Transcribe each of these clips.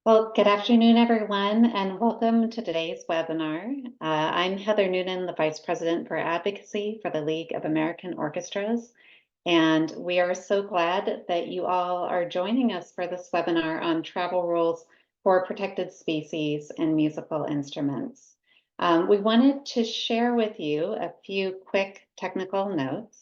Well, good afternoon, everyone, and welcome to today's webinar. I'm Heather Noonan, the Vice President for Advocacy for the League of American Orchestras, and we are so glad that you all are joining us for this webinar on travel rules for protected species and musical instruments. We wanted to share with you a few quick technical notes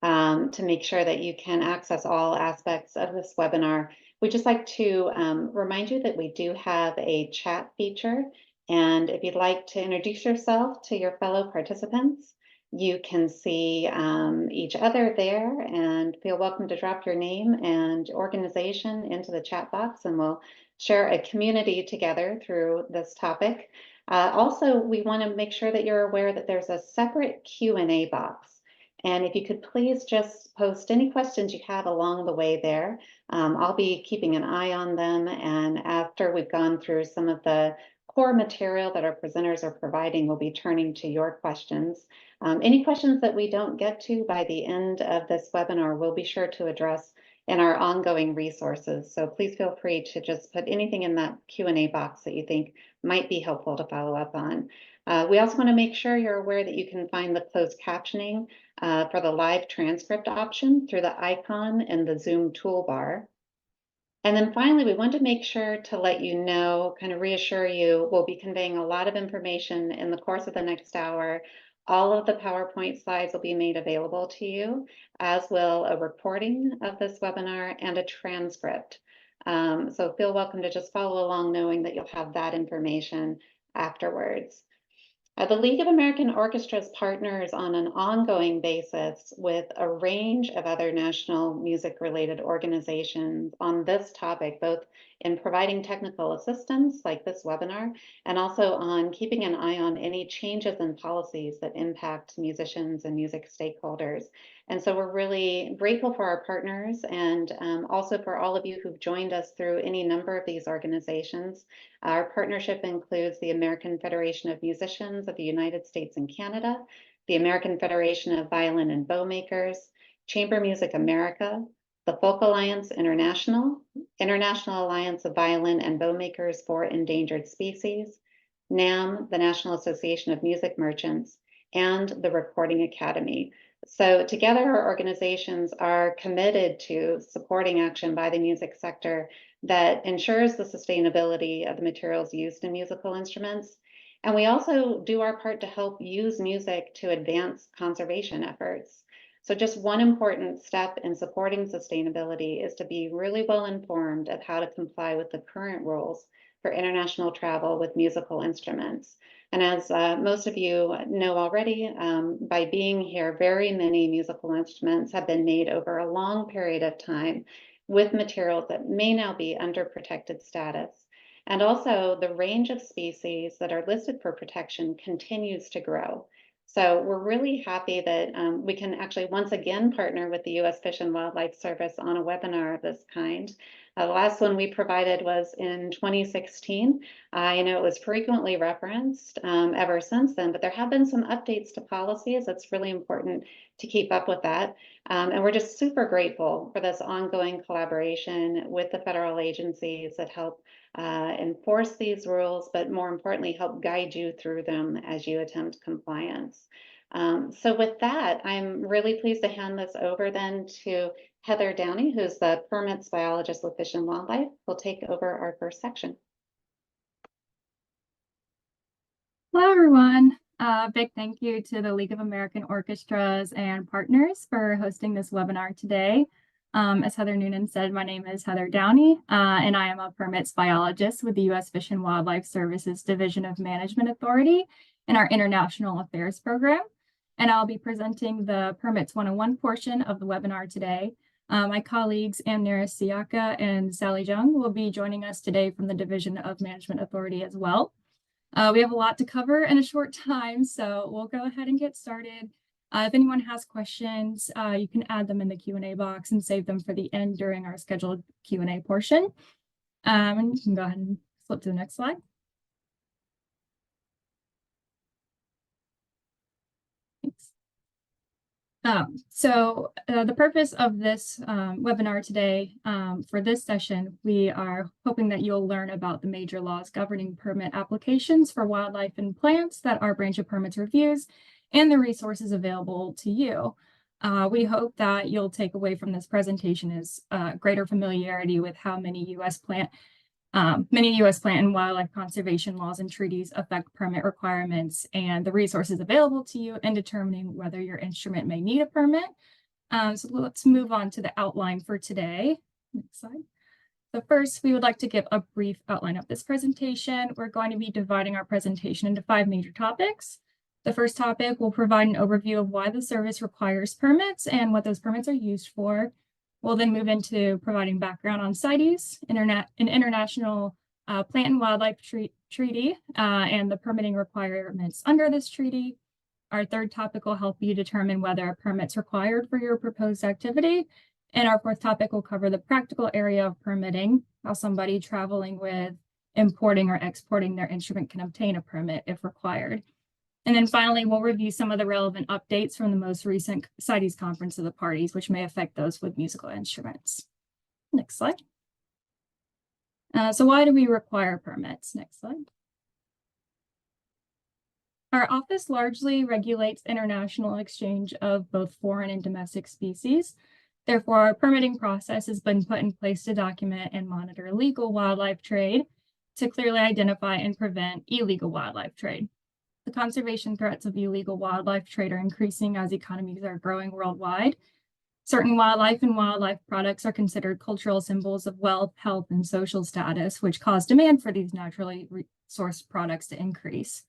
to make sure that you can access all aspects of this webinar. We'd just like to remind you that we do have a chat feature, and if you'd like to introduce yourself to your fellow participants, you can see each other there and feel welcome to drop your name and organization into the chat box, and we'll share a community together through this topic. Also, we want to make sure that you're aware that there's a separate Q&A box. And if you could please just post any questions you have along the way there. I'll be keeping an eye on them. And after we've gone through some of the core material that our presenters are providing, we'll be turning to your questions. Any questions that we don't get to by the end of this webinar, we'll be sure to address in our ongoing resources. So please feel free to just put anything in that Q&A box that you think might be helpful to follow up on. We also want to make sure you're aware that you can find the closed captioning for the live transcript option through the icon in the Zoom toolbar. And then finally, we want to make sure to let you know, kind of reassure you, we'll be conveying a lot of information in the course of the next hour. All of the PowerPoint slides will be made available to you, as will a recording of this webinar and a transcript. So feel welcome to just follow along knowing that you'll have that information afterwards. The League of American Orchestras partners on an ongoing basis with a range of other national music-related organizations on this topic, both in providing technical assistance like this webinar, and also on keeping an eye on any changes in policies that impact musicians and music stakeholders. And so we're really grateful for our partners and also for all of you who've joined us through any number of these organizations. Our partnership includes the American Federation of Musicians of the United States and Canada, the American Federation of Violin and Bow Makers, Chamber Music America, the Folk Alliance International, International Alliance of Violin and Bow Makers for Endangered Species, NAM, the National Association of Music Merchants, and the Recording Academy. So together, our organizations are committed to supporting action by the music sector that ensures the sustainability of the materials used in musical instruments. And we also do our part to help use music to advance conservation efforts. So just one important step in supporting sustainability is to be really well informed of how to comply with the current rules for international travel with musical instruments. And as most of you know already, by being here, very many musical instruments have been made over a long period of time with materials that may now be under protected status. And also the range of species that are listed for protection continues to grow. So we're really happy that we can actually once again partner with the U.S. Fish and Wildlife Service on a webinar of this kind. The last one we provided was in 2016. I know it was frequently referenced ever since then, but there have been some updates to policies. It's really important to keep up with that. And we're just super grateful for this ongoing collaboration with the federal agencies that help enforce these rules, but more importantly, help guide you through them as you attempt compliance. So with that, I'm really pleased to hand this over then to Heather Downey, who's the permits biologist with Fish and Wildlife, will take over our first section. Hello, everyone. Big thank you to the League of American Orchestras and partners for hosting this webinar today. As Heather Noonan said, my name is Heather Downey, and I am a permits biologist with the U.S. Fish and Wildlife Services Division of Management Authority in our International Affairs program. And I'll be presenting the Permits 101 portion of the webinar today. My colleagues Amnira Siaka and Sally Jung will be joining us today from the Division of Management Authority as well. We have a lot to cover in a short time, so we'll go ahead and get started. If anyone has questions, you can add them in the Q&A box and save them for the end during our scheduled Q&A portion. And you can go ahead and flip to the next slide. Thanks. The purpose of this webinar today, for this session, we are hoping that you'll learn about the major laws governing permit applications for wildlife and plants that our branch of permits reviews and the resources available to you. We hope that you'll take away from this presentation is greater familiarity with how many U.S. plant and wildlife conservation laws and treaties affect permit requirements and the resources available to you in determining whether your instrument may need a permit. So let's move on to the outline for today. Next slide. So first, we would like to give a brief outline of this presentation. We're going to be dividing our presentation into 5 major topics. The first topic will provide an overview of why the service requires permits and what those permits are used for. We'll then move into providing background on CITES, an international plant and wildlife treaty, and the permitting requirements under this treaty. Our third topic will help you determine whether a permit's required for your proposed activity. And our fourth topic will cover the practical area of permitting, how somebody traveling with importing or exporting their instrument can obtain a permit if required. And then finally, we'll review some of the relevant updates from the most recent CITES conference of the parties, which may affect those with musical instruments. Next slide. So why do we require permits? Next slide. Our office largely regulates international exchange of both foreign and domestic species. Therefore, our permitting process has been put in place to document and monitor legal wildlife trade to clearly identify and prevent illegal wildlife trade. The conservation threats of illegal wildlife trade are increasing as economies are growing worldwide. Certain wildlife and wildlife products are considered cultural symbols of wealth, health, and social status, which cause demand for these naturally sourced products to increase.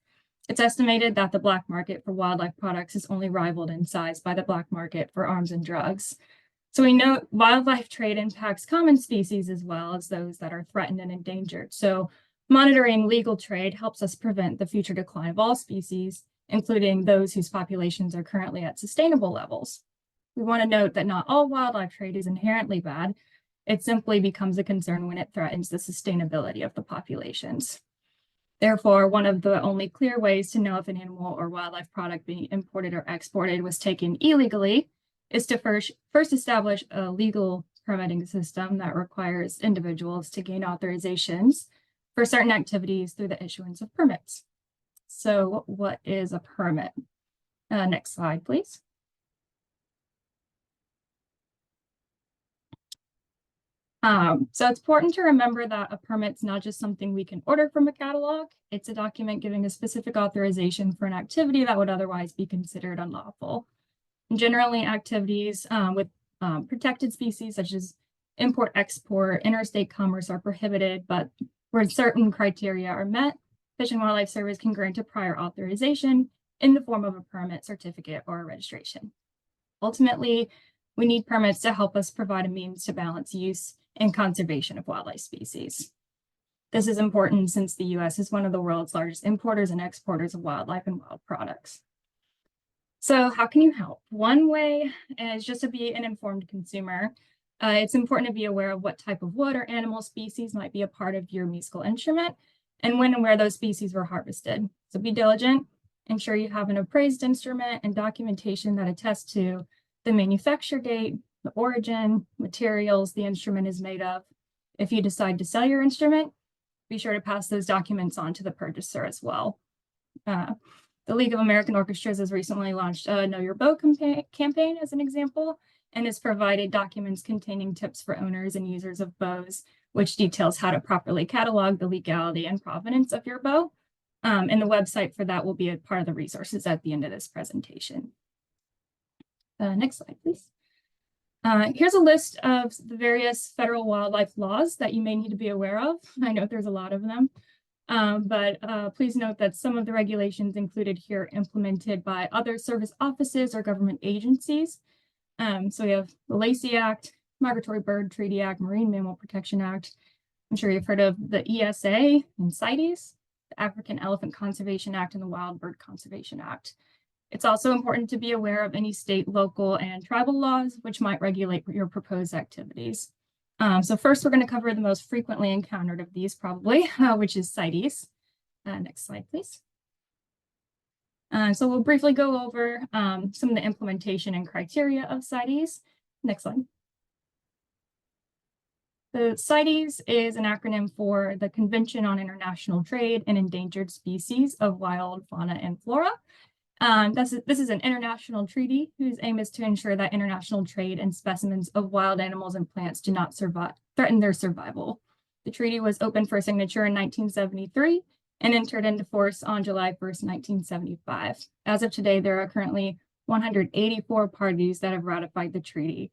It's estimated that the black market for wildlife products is only rivaled in size by the black market for arms and drugs. So we know wildlife trade impacts common species as well as those that are threatened and endangered. So monitoring legal trade helps us prevent the future decline of all species, including those whose populations are currently at sustainable levels. We want to note that not all wildlife trade is inherently bad. It simply becomes a concern when it threatens the sustainability of the populations. Therefore, one of the only clear ways to know if an animal or wildlife product being imported or exported was taken illegally is to first establish a legal permitting system that requires individuals to gain authorizations for certain activities through the issuance of permits. So what is a permit? Next slide, please. So it's important to remember that a permit's not just something we can order from a catalog. It's a document giving a specific authorization for an activity that would otherwise be considered unlawful. And generally, activities with protected species such as import, export, interstate commerce are prohibited, but where certain criteria are met, Fish and Wildlife Service can grant a prior authorization in the form of a permit, certificate, or a registration. Ultimately, we need permits to help us provide a means to balance use and conservation of wildlife species. This is important since the U.S. is one of the world's largest importers and exporters of wildlife and wild products. So how can you help? One way is just to be an informed consumer. It's important to be aware of what type of wood or animal species might be a part of your musical instrument and when and where those species were harvested. So be diligent, ensure you have an appraised instrument and documentation that attests to the manufacture date, the origin, materials the instrument is made of. If you decide to sell your instrument, be sure to pass those documents on to the purchaser as well. The League of American Orchestras has recently launched a Know Your Bow campaign as an example, and has provided documents containing tips for owners and users of bows, which details how to properly catalog the legality and provenance of your bow. And the website for that will be a part of the resources at the end of this presentation. Next slide, please. Here's a list of the various federal wildlife laws that you may need to be aware of. I know there's a lot of them, but please note that some of the regulations included here are implemented by other service offices or government agencies. So we have the Lacey Act, Migratory Bird Treaty Act, Marine Mammal Protection Act. I'm sure you've heard of the ESA and CITES, the African Elephant Conservation Act, and the Wild Bird Conservation Act. It's also important to be aware of any state, local, and tribal laws which might regulate your proposed activities. So first, we're going to cover the most frequently encountered of these probably, which is CITES. Next slide, please. So we'll briefly go over some of the implementation and criteria of CITES. Next slide. The CITES is an acronym for the Convention on International Trade in Endangered Species of Wild Fauna and Flora. This is an international treaty whose aim is to ensure that international trade in specimens of wild animals and plants do not threaten their survival. The treaty was opened for signature in 1973 and entered into force on July 1st, 1975. As of today, there are currently 184 parties that have ratified the treaty.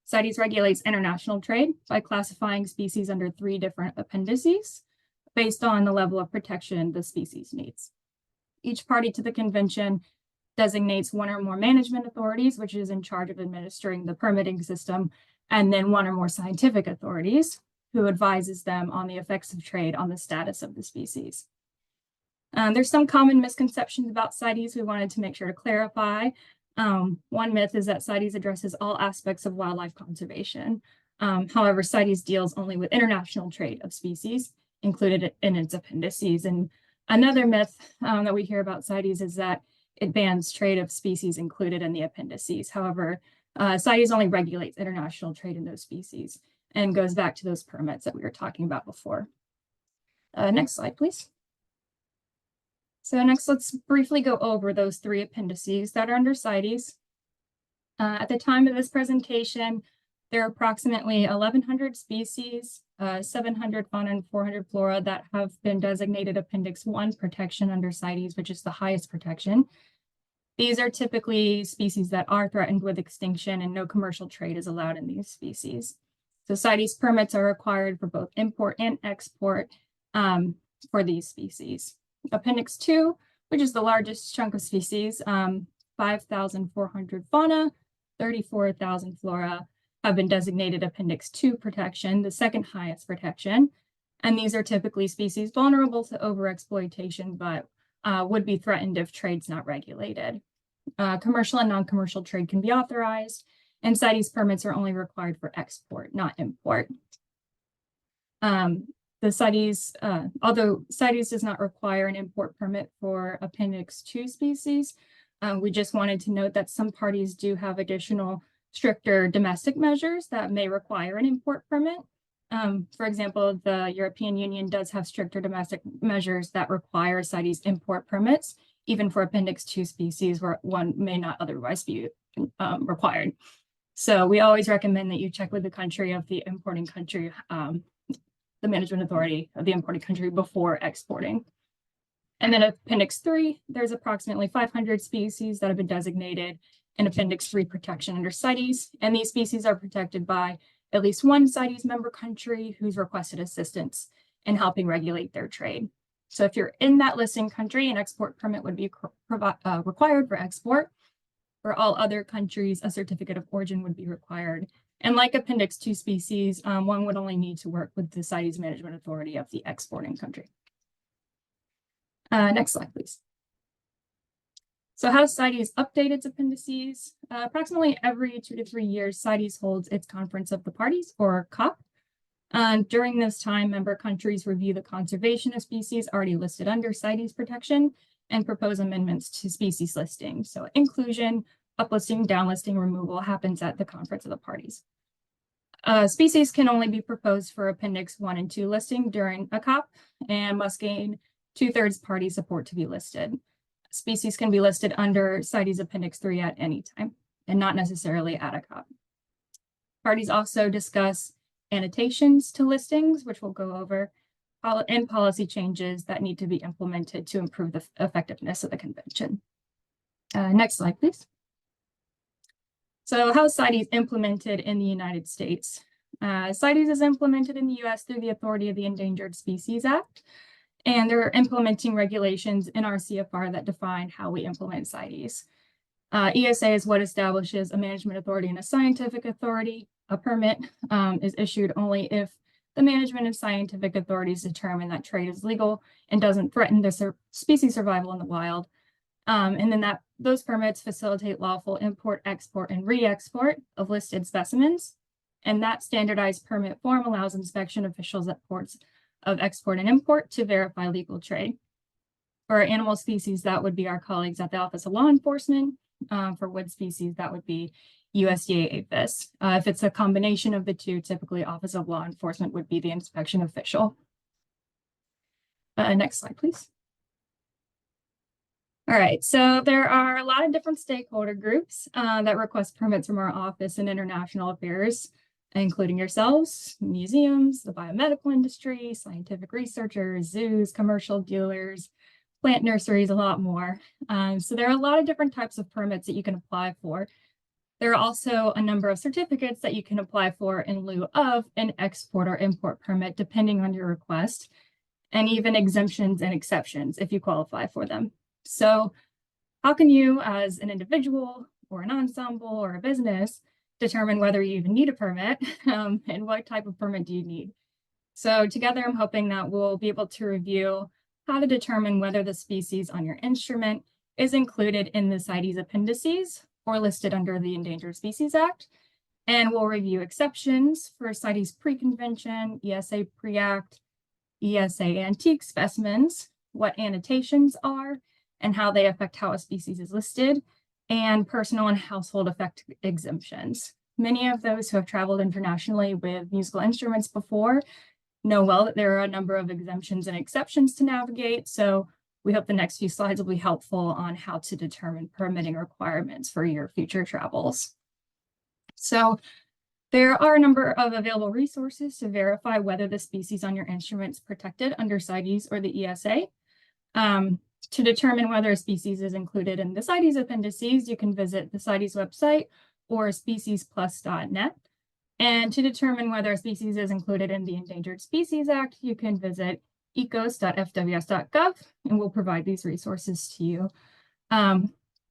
CITES regulates international trade by classifying species under 3 different appendices based on the level of protection the species needs. Each party to the convention designates 1 or more management authorities, which is in charge of administering the permitting system, and then 1 or more scientific authorities, who advises them on the effects of trade on the status of the species. There's some common misconceptions about CITES we wanted to make sure to clarify. One myth is that CITES addresses all aspects of wildlife conservation. However, CITES deals only with international trade of species included in its appendices. And another myth that we hear about CITES is that it bans trade of species included in the appendices. However, CITES only regulates international trade in those species and goes back to those permits that we were talking about before. Next slide, please. So next, let's briefly go over those 3 appendices that are under CITES. At the time of this presentation, there are approximately 1,100 species, 700 fauna and 400 flora that have been designated Appendix 1 protection under CITES, which is the highest protection. These are typically species that are threatened with extinction, and no commercial trade is allowed in these species. So CITES permits are required for both import and export for these species. Appendix 2, which is the largest chunk of species, 5,400 fauna, 34,000 flora, have been designated Appendix 2 protection, the second highest protection. And these are typically species vulnerable to overexploitation, but would be threatened if trade's not regulated. Commercial and non-commercial trade can be authorized, and CITES permits are only required for export, not import. The CITES, although CITES does not require an import permit for Appendix 2 species, we just wanted to note that some parties do have additional stricter domestic measures that may require an import permit. For example, the European Union does have stricter domestic measures that require CITES import permits, even for Appendix 2 species where one may not otherwise be required. So we always recommend that you check with the country of the importing country, the management authority of the importing country before exporting. And then Appendix 3, there's approximately 500 species that have been designated in Appendix 3 protection under CITES, and these species are protected by at least 1 CITES member country who's requested assistance in helping regulate their trade. So if you're in that listing country, an export permit would be required for export. For all other countries, a certificate of origin would be required. And like Appendix 2 species, one would only need to work with the CITES management authority of the exporting country. Next slide, please. So how does CITES update its appendices? Approximately every 2 to 3 years, CITES holds its Conference of the Parties, or COP. During this time, member countries review the conservation of species already listed under CITES protection and propose amendments to species listing. So inclusion, uplisting, downlisting, removal happens at the Conference of the Parties. Species can only be proposed for Appendix 1 and 2 listing during a COP and must gain 2/3 party support to be listed. Species can be listed under CITES Appendix 3 at any time and not necessarily at a COP. Parties also discuss annotations to listings, which we'll go over, and policy changes that need to be implemented to improve the effectiveness of the convention. Next slide, please. So how is CITES implemented in the United States? CITES is implemented in the US through the authority of the Endangered Species Act, and they're implementing regulations in our CFR that define how we implement CITES. ESA is what establishes a management authority and a scientific authority. A permit is issued only if the management and scientific authorities determine that trade is legal and doesn't threaten the species survival in the wild. And then those permits facilitate lawful import, export, and re-export of listed specimens. And that standardized permit form allows inspection officials at ports of export and import to verify legal trade. For animal species, that would be our colleagues at the Office of Law Enforcement. For wood species, that would be USDA APHIS. If it's a combination of the two, typically Office of Law Enforcement would be the inspection official. Next slide, please. All right, so there are a lot of different stakeholder groups that request permits from our office in international affairs, including yourselves, museums, the biomedical industry, scientific researchers, zoos, commercial dealers, plant nurseries, a lot more. So there are a lot of different types of permits that you can apply for. There are also a number of certificates that you can apply for in lieu of an export or import permit, depending on your request, and even exemptions and exceptions if you qualify for them. So how can you, as an individual or an ensemble or a business, determine whether you even need a permit and what type of permit do you need? So together, I'm hoping that we'll be able to review how to determine whether the species on your instrument is included in the CITES appendices or listed under the Endangered Species Act. And we'll review exceptions for CITES pre-convention, ESA pre-act, ESA antique specimens, what annotations are, and how they affect how a species is listed, and personal and household effect exemptions. Many of those who have traveled internationally with musical instruments before know well that there are a number of exemptions and exceptions to navigate, so we hope the next few slides will be helpful on how to determine permitting requirements for your future travels. So there are a number of available resources to verify whether the species on your instrument is protected under CITES or the ESA. To determine whether a species is included in the CITES appendices, you can visit the CITES website or speciesplus.net. And to determine whether a species is included in the Endangered Species Act, you can visit ecos.fws.gov, and we'll provide these resources to you.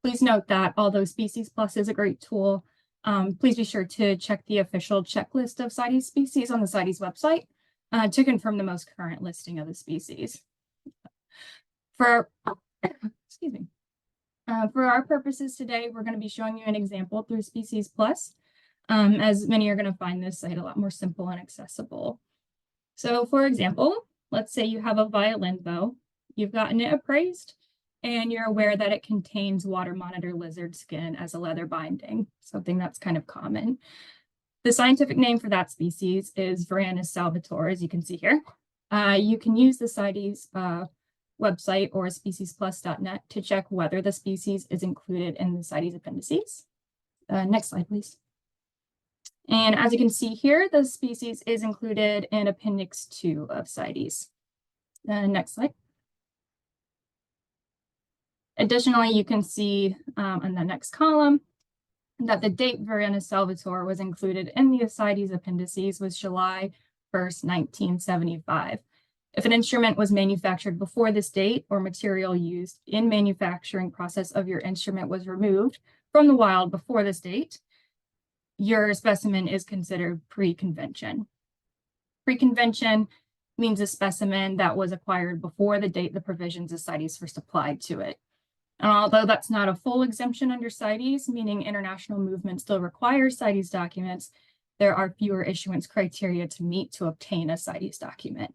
Please note that although Species Plus is a great tool, please be sure to check the official checklist of CITES species on the CITES website to confirm the most current listing of the species. For our purposes today, we're going to be showing you an example through Species Plus, as many are going to find this site a lot more simple and accessible. So for example, let's say you have a violin bow, you've gotten it appraised, and you're aware that it contains water monitor lizard skin as a leather binding, something that's kind of common. The scientific name for that species is Varanus salvator, as you can see here. You can use the CITES website or speciesplus.net to check whether the species is included in the CITES appendices. Next slide, please. And as you can see here, the species is included in Appendix 2 of CITES. Next slide. Additionally, you can see on the next column that the date Varanus salvator was included in the CITES appendices was July 1st, 1975. If an instrument was manufactured before this date or material used in manufacturing process of your instrument was removed from the wild before this date, your specimen is considered pre-convention. Pre-convention means a specimen that was acquired before the date the provisions of CITES first applied to it. And although that's not a full exemption under CITES, meaning international movement still requires CITES documents, there are fewer issuance criteria to meet to obtain a CITES document.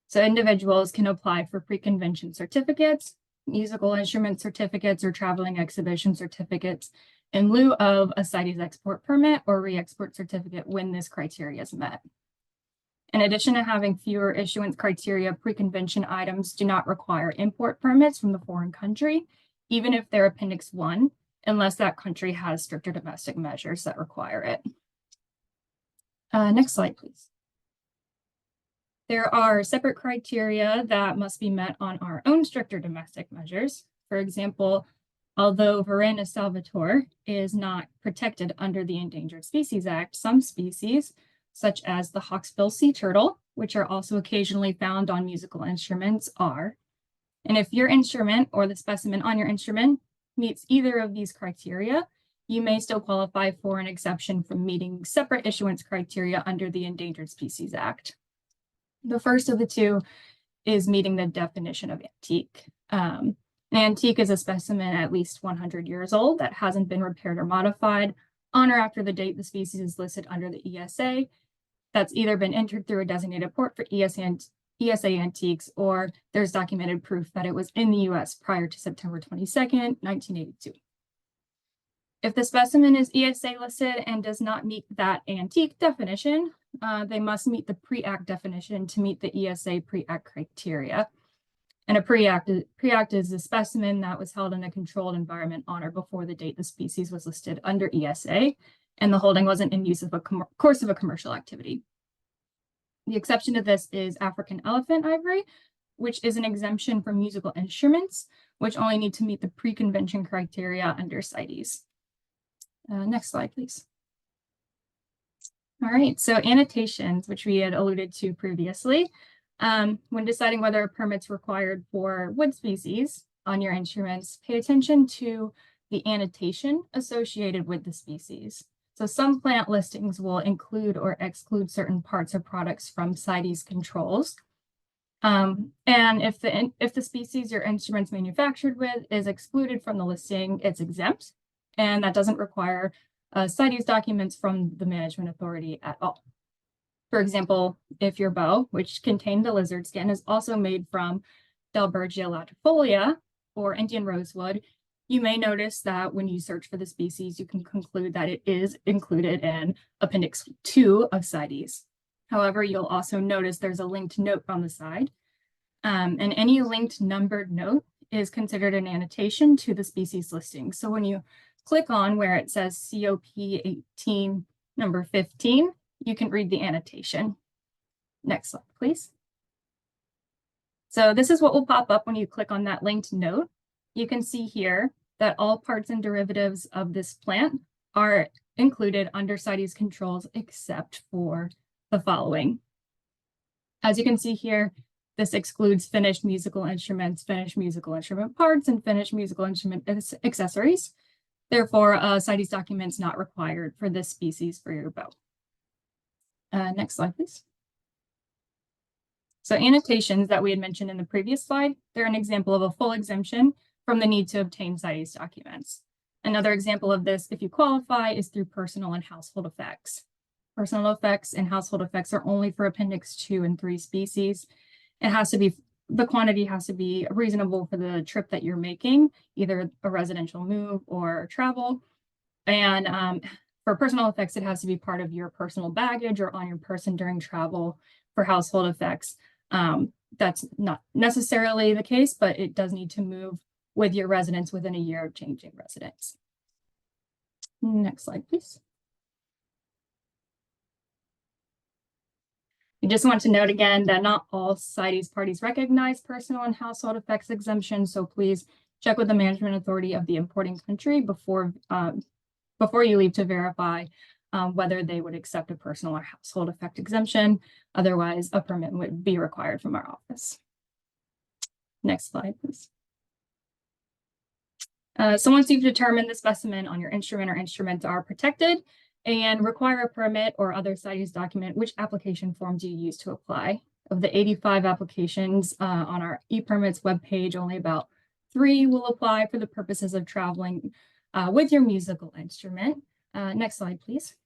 So individuals can apply for pre-convention certificates, musical instrument certificates, or traveling exhibition certificates in lieu of a CITES export permit or re-export certificate when this criteria is met. In addition to having fewer issuance criteria, pre-convention items do not require import permits from the foreign country, even if they're Appendix 1, unless that country has stricter domestic measures that require it. Next slide, please. There are separate criteria that must be met on our own stricter domestic measures. For example, although Varanus salvator is not protected under the Endangered Species Act, some species, such as the hawksbill sea turtle, which are also occasionally found on musical instruments, are. And if your instrument or the specimen on your instrument meets either of these criteria, you may still qualify for an exception from meeting separate issuance criteria under the Endangered Species Act. The first of the two is meeting the definition of antique. An antique is a specimen at least 100 years old that hasn't been repaired or modified on or after the date the species is listed under the ESA. That's either been entered through a designated port for ESA ESA antiques, or there's documented proof that it was in the US prior to September 22nd, 1982. If the specimen is ESA listed and does not meet that antique definition, they must meet the pre-act definition to meet the ESA pre-act criteria. And a pre-act is a specimen that was held in a controlled environment on or before the date the species was listed under ESA, and the holding wasn't in use of a course of a commercial activity. The exception to this is African elephant ivory, which is an exemption from musical instruments, which only need to meet the pre-convention criteria under CITES. Next slide, please. All right, so annotations, which we had alluded to previously. When deciding whether a permit's required for wood species on your instruments, pay attention to the annotation associated with the species. So some plant listings will include or exclude certain parts or products from CITES controls. And if the species your instrument's manufactured with is excluded from the listing, it's exempt, and that doesn't require CITES documents from the management authority at all. For example, if your bow, which contained the lizard skin, is also made from Dalbergia latifolia or Indian rosewood, you may notice that when you search for the species, you can conclude that it is included in Appendix 2 of CITES. However, you'll also notice there's a linked note on the side, and any linked numbered note is considered an annotation to the species listing. So when you click on where it says COP 18 number 15, you can read the annotation. Next slide, please. So this is what will pop up when you click on that linked note. You can see here that all parts and derivatives of this plant are included under CITES controls except for the following. As you can see here, this excludes finished musical instruments, finished musical instrument parts, and finished musical instrument accessories. Therefore, CITES documents not required for this species for your bow. Next slide, please. So annotations that we had mentioned in the previous slide, they're an example of a full exemption from the need to obtain CITES documents. Another example of this, if you qualify, is through personal and household effects. Personal effects and household effects are only for Appendix 2 and 3 species. It has to be, the quantity has to be reasonable for the trip that you're making, either a residential move or travel. And for personal effects, it has to be part of your personal baggage or on your person during travel. For household effects, that's not necessarily the case, but it does need to move with your residence within a year of changing residence. Next slide, please. We just want to note again that not all CITES parties recognize personal and household effects exemptions, so please check with the management authority of the importing country before you leave to verify whether they would accept a personal or household effect exemption. Otherwise, a permit would be required from our office. Next slide, please. So once you've determined the specimen on your instrument or instruments are protected and require a permit or other CITES document, which application form do you use to apply? Of the 85 applications on our e-permits webpage, only about 3 will apply for the purposes of traveling with your musical instrument. Next slide, please.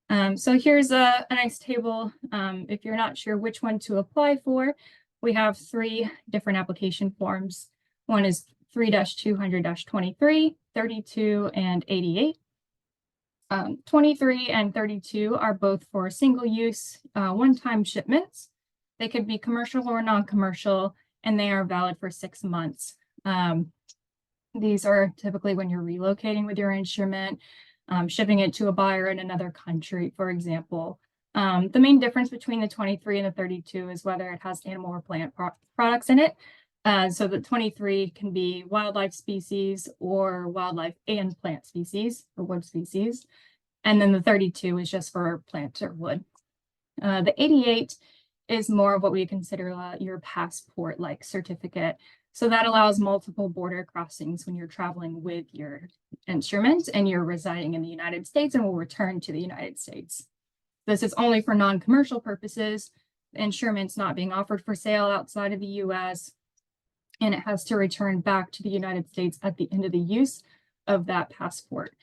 So here's a nice table. If you're not sure which one to apply for, we have 3 different application forms. One is 3-200-23, 32, and 88. 23 and 32 are both for single-use, one-time shipments. They could be commercial or non-commercial, and they are valid for 6 months. These are typically when you're relocating with your instrument, shipping it to a buyer in another country, for example. The main difference between the 23 and the 32 is whether it has animal or plant products in it. So the 23 can be wildlife species or wildlife and plant species or wood species. And then the 32 is just for plant or wood. The 88 is more of what we consider your passport-like certificate. So that allows multiple border crossings when you're traveling with your instrument and you're residing in the United States and will return to the United States. This is only for non-commercial purposes. The instrument's not being offered for sale outside of the US, and it has to return back to the United States at the end of the use of that passport.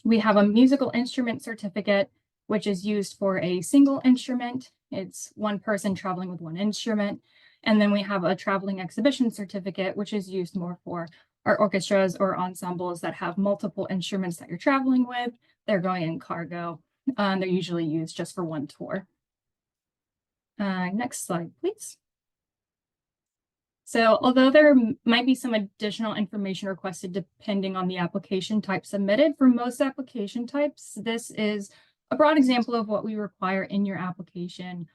We have a musical instrument certificate, which is used for a single instrument It's one person traveling with one instrument. And then we have a traveling exhibition certificate, which is used more for our orchestras or ensembles that have multiple instruments that you're traveling with. They're going in cargo. They're usually used just for one tour. Next slide, please. So although there might be some additional information requested depending on the application type submitted, for most application types, this is a broad example of what we require in your application,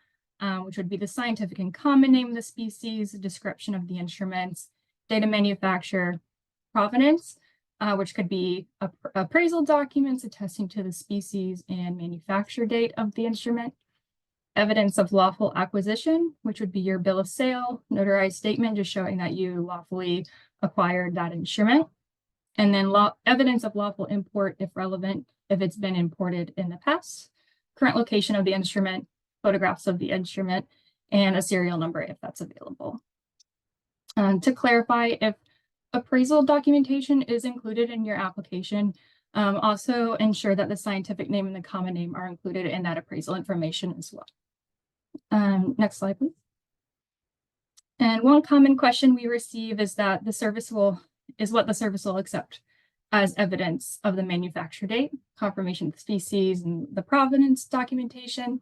which would be the scientific and common name of the species, the description of the instruments, data manufacturer, provenance, which could be appraisal documents attesting to the species and manufacture date of the instrument, evidence of lawful acquisition, which would be your bill of sale, notarized statement just showing that you lawfully acquired that instrument, and then evidence of lawful import if relevant, if it's been imported in the past, current location of the instrument, photographs of the instrument, and a serial number if that's available. To clarify, if appraisal documentation is included in your application, also ensure that the scientific name and the common name are included in that appraisal information as well. Next slide, please. And one common question we receive is that the service will accept as evidence of the manufacture date, confirmation of the species, and the provenance documentation.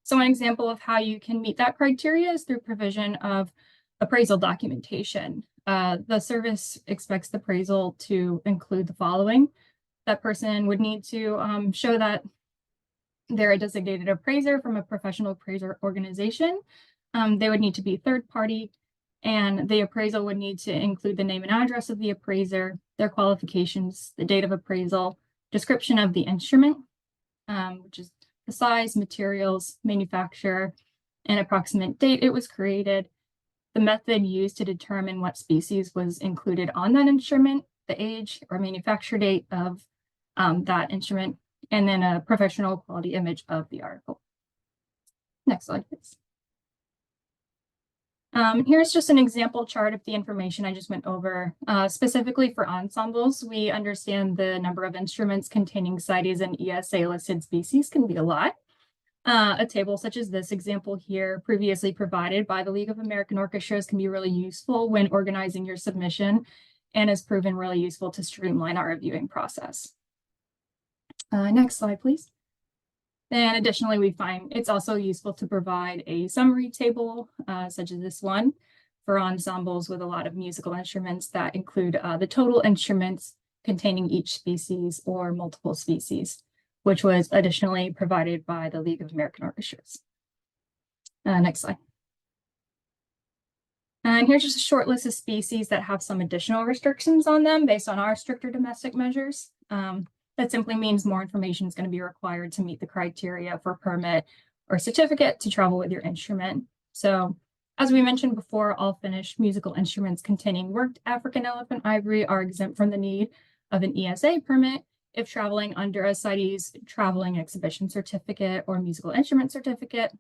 So an example of how you can meet that criteria is through provision of appraisal documentation. The service expects the appraisal to include the following. That person would need to show that they're a designated appraiser from a professional appraiser organization. They would need to be third party, and the appraisal would need to include the name and address of the appraiser, their qualifications, the date of appraisal, description of the instrument, which is the size, materials, manufacturer, and approximate date it was created, the method used to determine what species was included on that instrument, the age or manufacture date of that instrument, and then a professional quality image of the article. Next slide, please. Here's just an example chart of the information I just went over. Specifically for ensembles, we understand the number of instruments containing CITES and ESA listed species can be a lot. A table such as this example here, previously provided by the League of American Orchestras, can be really useful when organizing your submission and has proven really useful to streamline our reviewing process. Next slide, please. And additionally, we find it's also useful to provide a summary table, such as this one, for ensembles with a lot of musical instruments that include the total instruments containing each species or multiple species, which was additionally provided by the League of American Orchestras. Next slide. And here's just a short list of species that have some additional restrictions on them based on our stricter domestic measures. That simply means more information is going to be required to meet the criteria for permit or certificate to travel with your instrument. So, as we mentioned before, all finished musical instruments containing worked African elephant ivory are exempt from the need of an ESA permit if traveling under a CITES traveling exhibition certificate or musical instrument certificate.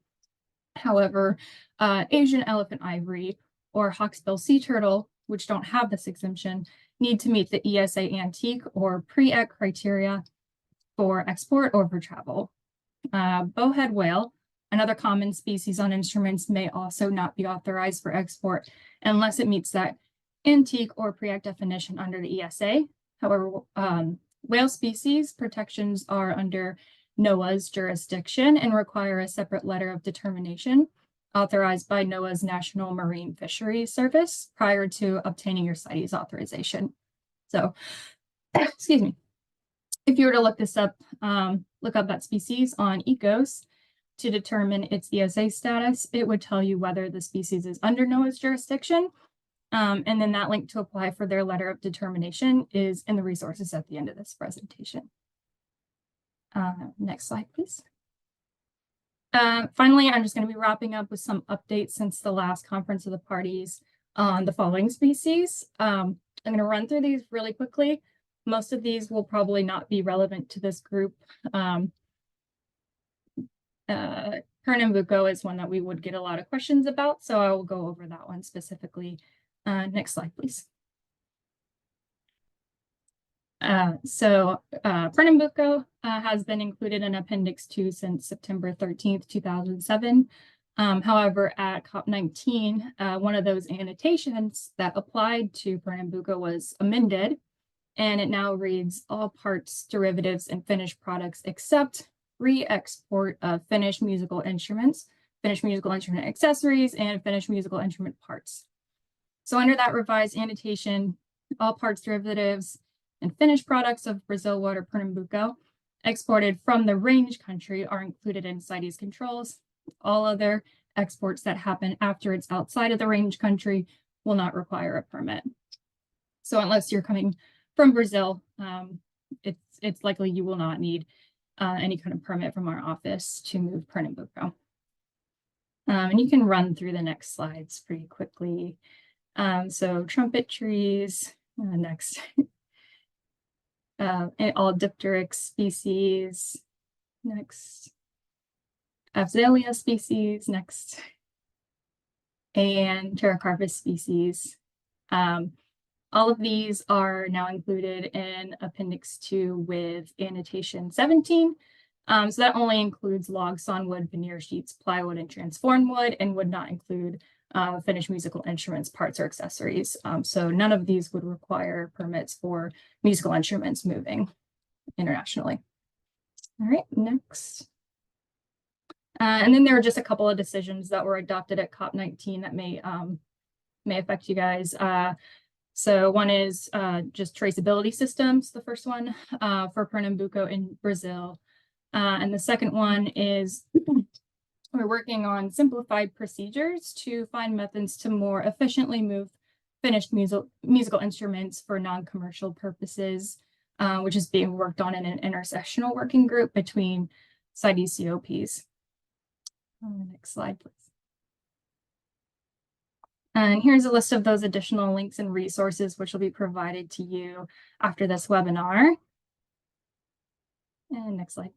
However, Asian elephant ivory or hawksbill sea turtle, which don't have this exemption, need to meet the ESA antique or pre-EC criteria for export or for travel. Bowhead whale, another common species on instruments, may also not be authorized for export unless it meets that antique or pre-EC definition under the ESA. However, whale species protections are under NOAA's jurisdiction and require a separate letter of determination authorized by NOAA's National Marine Fisheries Service prior to obtaining your CITES authorization. So, excuse me. If you were to look this up, look up that species on ECOS to determine its ESA status, it would tell you whether the species is under NOAA's jurisdiction. And then that link to apply for their letter of determination is in the resources at the end of this presentation. Next slide, please. Finally, I'm just going to be wrapping up with some updates since the last conference of the parties on the following species. I'm going to run through these really quickly. Most of these will probably not be relevant to this group. Pernambuco is one that we would get a lot of questions about, so I will go over that one specifically. Next slide, please. Pernambuco has been included in Appendix 2 since September 13th, 2007. However, at COP19, one of those annotations that applied to Pernambuco was amended, and it now reads all parts, derivatives, and finished products except re-export of finished musical instruments, finished musical instrument accessories, and finished musical instrument parts. So under that revised annotation, all parts, derivatives, and finished products of Brazil water Pernambuco exported from the range country are included in CITES controls. All other exports that happen after it's outside of the range country will not require a permit. So unless you're coming from Brazil, it's likely you will not need any kind of permit from our office to move Pernambuco. And you can run through the next slides pretty quickly. So trumpet trees, next. All dipteric species, next. Azalea species, next. And Pterocarpus species. All of these are now included in Appendix 2 with annotation 17. So that only includes logs, sawnwood, veneer sheets, plywood, and transformed wood, and would not include finished musical instruments, parts, or accessories. So none of these would require permits for musical instruments moving internationally. All right, next. And then there are just a couple of decisions that were adopted at COP19 that may affect you guys. So one is just traceability systems, the first one for Pernambuco in Brazil. And the second one is we're working on simplified procedures to find methods to more efficiently move finished musical instruments for non-commercial purposes, which is being worked on in an intersectional working group between CITES COPs. Next slide, please. And here's a list of those additional links and resources which will be provided to you after this webinar. And next slide.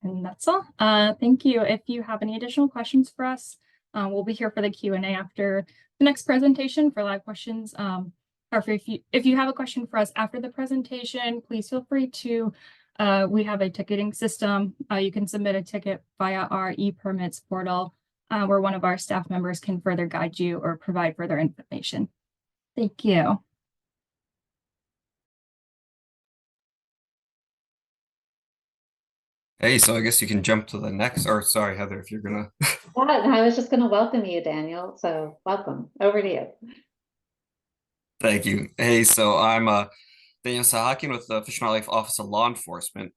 And that's all. Thank you. If you have any additional questions for us, we'll be here for the Q&A after the next presentation for live questions. Or if you have a question for us after the presentation, please feel free to, we have a ticketing system. You can submit a ticket via our e-permits portal, where one of our staff members can further guide you or provide further information. Thank you. Hey, so I guess you can jump to the next, or sorry, Heather, if you're gonna. Yeah, I was just going to welcome you, Daniel. So welcome. Over to you. Thank you. Hey, so I'm Daniel Sahakian with the Fish and Wildlife Office of Law Enforcement.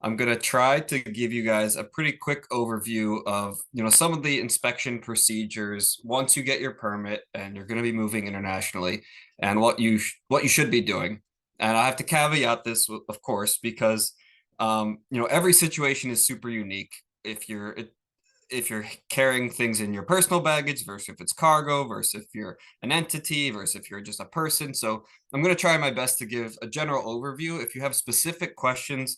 I'm gonna try to give you guys a pretty quick overview of some of the inspection procedures once you get your permit and you're gonna be moving internationally, and what you should be doing. And I have to caveat this, of course, because every situation is super unique. If you're carrying things in your personal baggage versus if it's cargo versus if you're an entity versus if you're just a person. So I'm going to try my best to give a general overview. If you have specific questions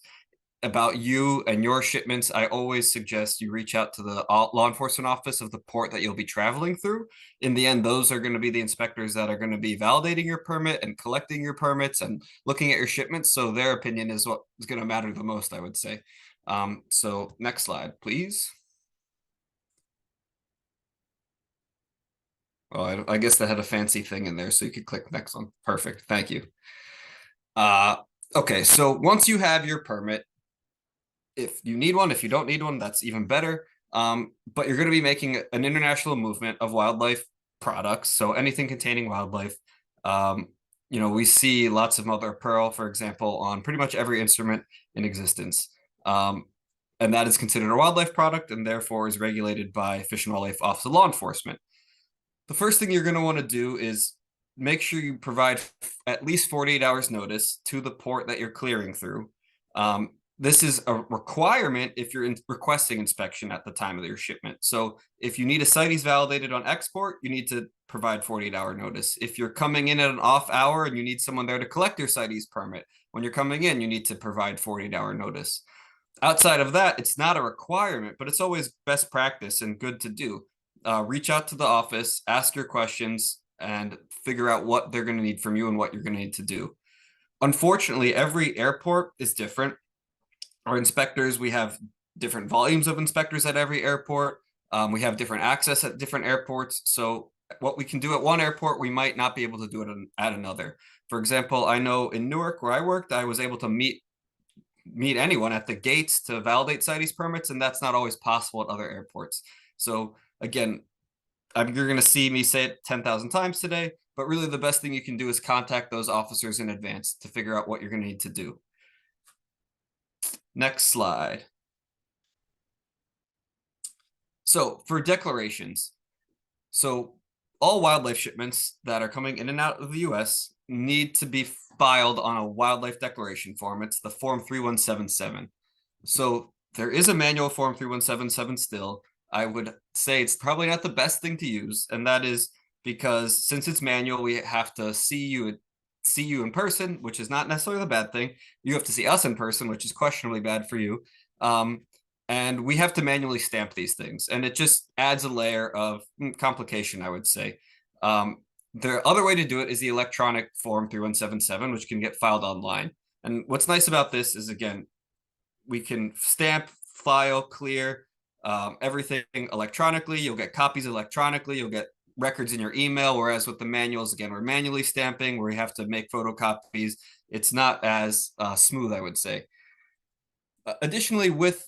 about you and your shipments, I always suggest you reach out to the law enforcement office of the port that you'll be traveling through. In the end, those are going to be the inspectors that are going to be validating your permit and collecting your permits and looking at your shipments. So their opinion is what is going to matter the most, I would say. So next slide, please. Oh, I guess that had a fancy thing in there, so you could click next one. Perfect, thank you. Okay, so once you have your permit, if you need one, if you don't need one, that's even better. But you're going to be making an international movement of wildlife products, so anything containing wildlife. We see lots of mother of pearl, for example, on pretty much every instrument in existence. And that is considered a wildlife product and therefore is regulated by Fish and Wildlife Office of Law Enforcement. The first thing you're going to want to do is make sure you provide at least 48 hours notice to the port that you're clearing through. This is a requirement if you're requesting inspection at the time of your shipment. So if you need a CITES validated on export, you need to provide 48-hour notice. If you're coming in at an off hour and you need someone there to collect your CITES permit, when you're coming in, you need to provide 48-hour notice. Outside of that, it's not a requirement, but it's always best practice and good to do. Reach out to the office, ask your questions, and figure out what they're going to need from you and what you're going to need to do. Unfortunately, every airport is different. Our inspectors, we have different volumes of inspectors at every airport. We have different access at different airports. So what we can do at one airport, we might not be able to do it at another. For example, I know in Newark, where I worked, I was able to meet anyone at the gates to validate CITES permits, and that's not always possible at other airports. So again, you're going to see me say it 10,000 times today, but really the best thing you can do is contact those officers in advance to figure out what you're going to need to do. Next slide. So for declarations, so all wildlife shipments that are coming in and out of the US need to be filed on a wildlife declaration form. It's the form 3177. So there is a manual form 3177 still. I would say it's probably not the best thing to use, and that is because since it's manual, we have to see you in person, which is not necessarily the bad thing. You have to see us in person, which is questionably bad for you. And we have to manually stamp these things, and it just adds a layer of complication, I would say. The other way to do it is the electronic form 3177, which can get filed online. And what's nice about this is, again, we can stamp, file, clear everything electronically. You'll get copies electronically. You'll get records in your email, whereas with the manuals, again, we're manually stamping where we have to make photocopies. It's not as smooth, I would say. Additionally, with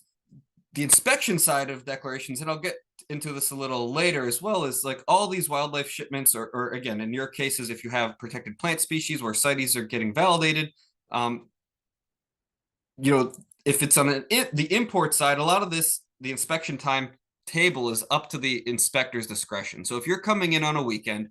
the inspection side of declarations, and I'll get into this a little later as well, is like all these wildlife shipments, or again, in your cases, if you have protected plant species where CITES are getting validated, if it's on the import side, a lot of this, the inspection time table is up to the inspector's discretion. So if you're coming in on a weekend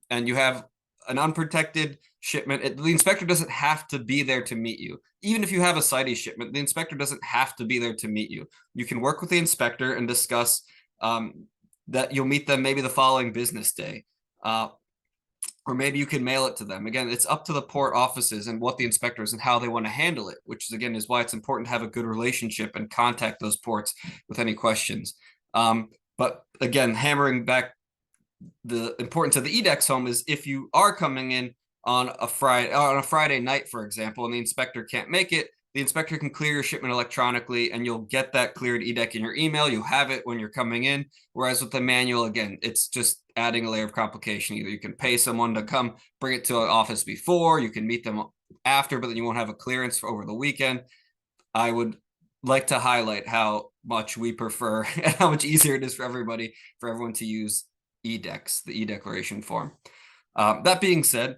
and you have an unprotected shipment, the inspector doesn't have to be there to meet you. Even if you have a CITES shipment, the inspector doesn't have to be there to meet you. You can work with the inspector and discuss that you'll meet them maybe the following business day. Or maybe you can mail it to them. Again, it's up to the port offices and what the inspectors and how they want to handle it, which is, again, is why it's important to have a good relationship and contact those ports with any questions. But again, hammering back the importance of the EDEX home is if you are coming in on a Friday night, for example, and the inspector can't make it, the inspector can clear your shipment electronically, and you'll get that cleared EDEC in your email. You have it when you're coming in. Whereas with the manual, again, it's just adding a layer of complication. Either you can pay someone to come bring it to an office before, you can meet them after, but then you won't have a clearance for over the weekend. I would like to highlight how much we prefer and how much easier it is for everyone to use EDEX, the e-declaration form. That being said,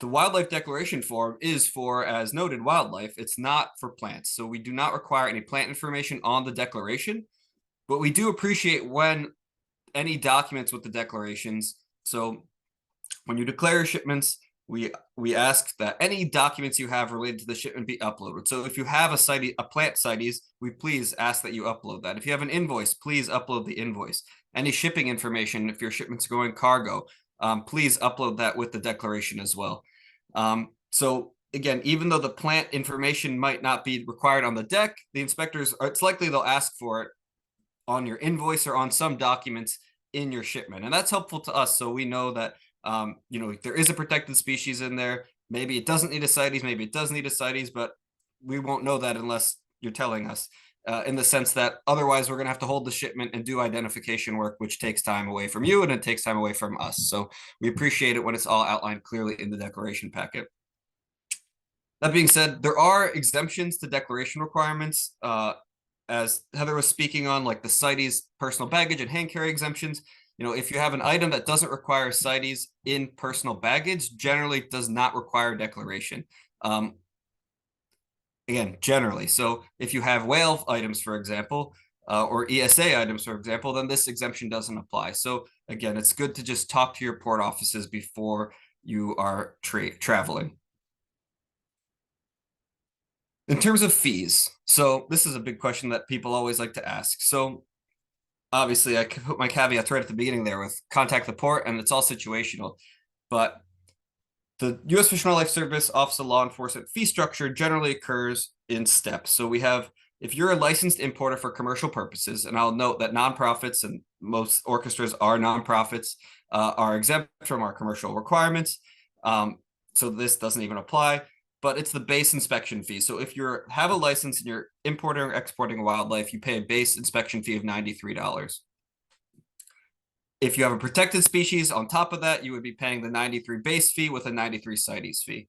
the wildlife declaration form is for, as noted, wildlife. It's not for plants. So we do not require any plant information on the declaration, but we do appreciate when any documents with the declarations. So when you declare shipments, we ask that any documents you have related to the shipment be uploaded. So if you have a plant CITES, we please ask that you upload that. If you have an invoice, please upload the invoice. Any shipping information, if your shipment's going cargo, please upload that with the declaration as well. So again, even though the plant information might not be required on the deck, the inspectors, it's likely they'll ask for it on your invoice or on some documents in your shipment. And that's helpful to us. So we know that, there is a protected species in there. Maybe it doesn't need a CITES, maybe it does need a CITES, but we won't know that unless you're telling us, in the sense that otherwise we're going to have to hold the shipment and do identification work, which takes time away from you and it takes time away from us. So we appreciate it when it's all outlined clearly in the declaration packet. That being said, there are exemptions to declaration requirements, as Heather was speaking on, like the CITES personal baggage and hand carry exemptions. If you have an item that doesn't require CITES in personal baggage, generally does not require declaration. Again, generally. So if you have whale items, for example, or ESA items, for example, then this exemption doesn't apply. So again, it's good to just talk to your port offices before you are traveling. In terms of fees, so this is a big question that people always like to ask. So obviously, I could put my caveats right at the beginning there with contact the port, and it's all situational. But the U.S. Fish and Wildlife Service Office of Law Enforcement fee structure generally occurs in steps. So we have, if you're a licensed importer for commercial purposes, and I'll note that nonprofits, and most orchestras are nonprofits, are exempt from our commercial requirements. So this doesn't even apply. but it's the base inspection fee. So if you have a license and you're importing or exporting wildlife, you pay a base inspection fee of $93. If you have a protected species on top of that, you would be paying the 93 base fee with a 93 CITES fee.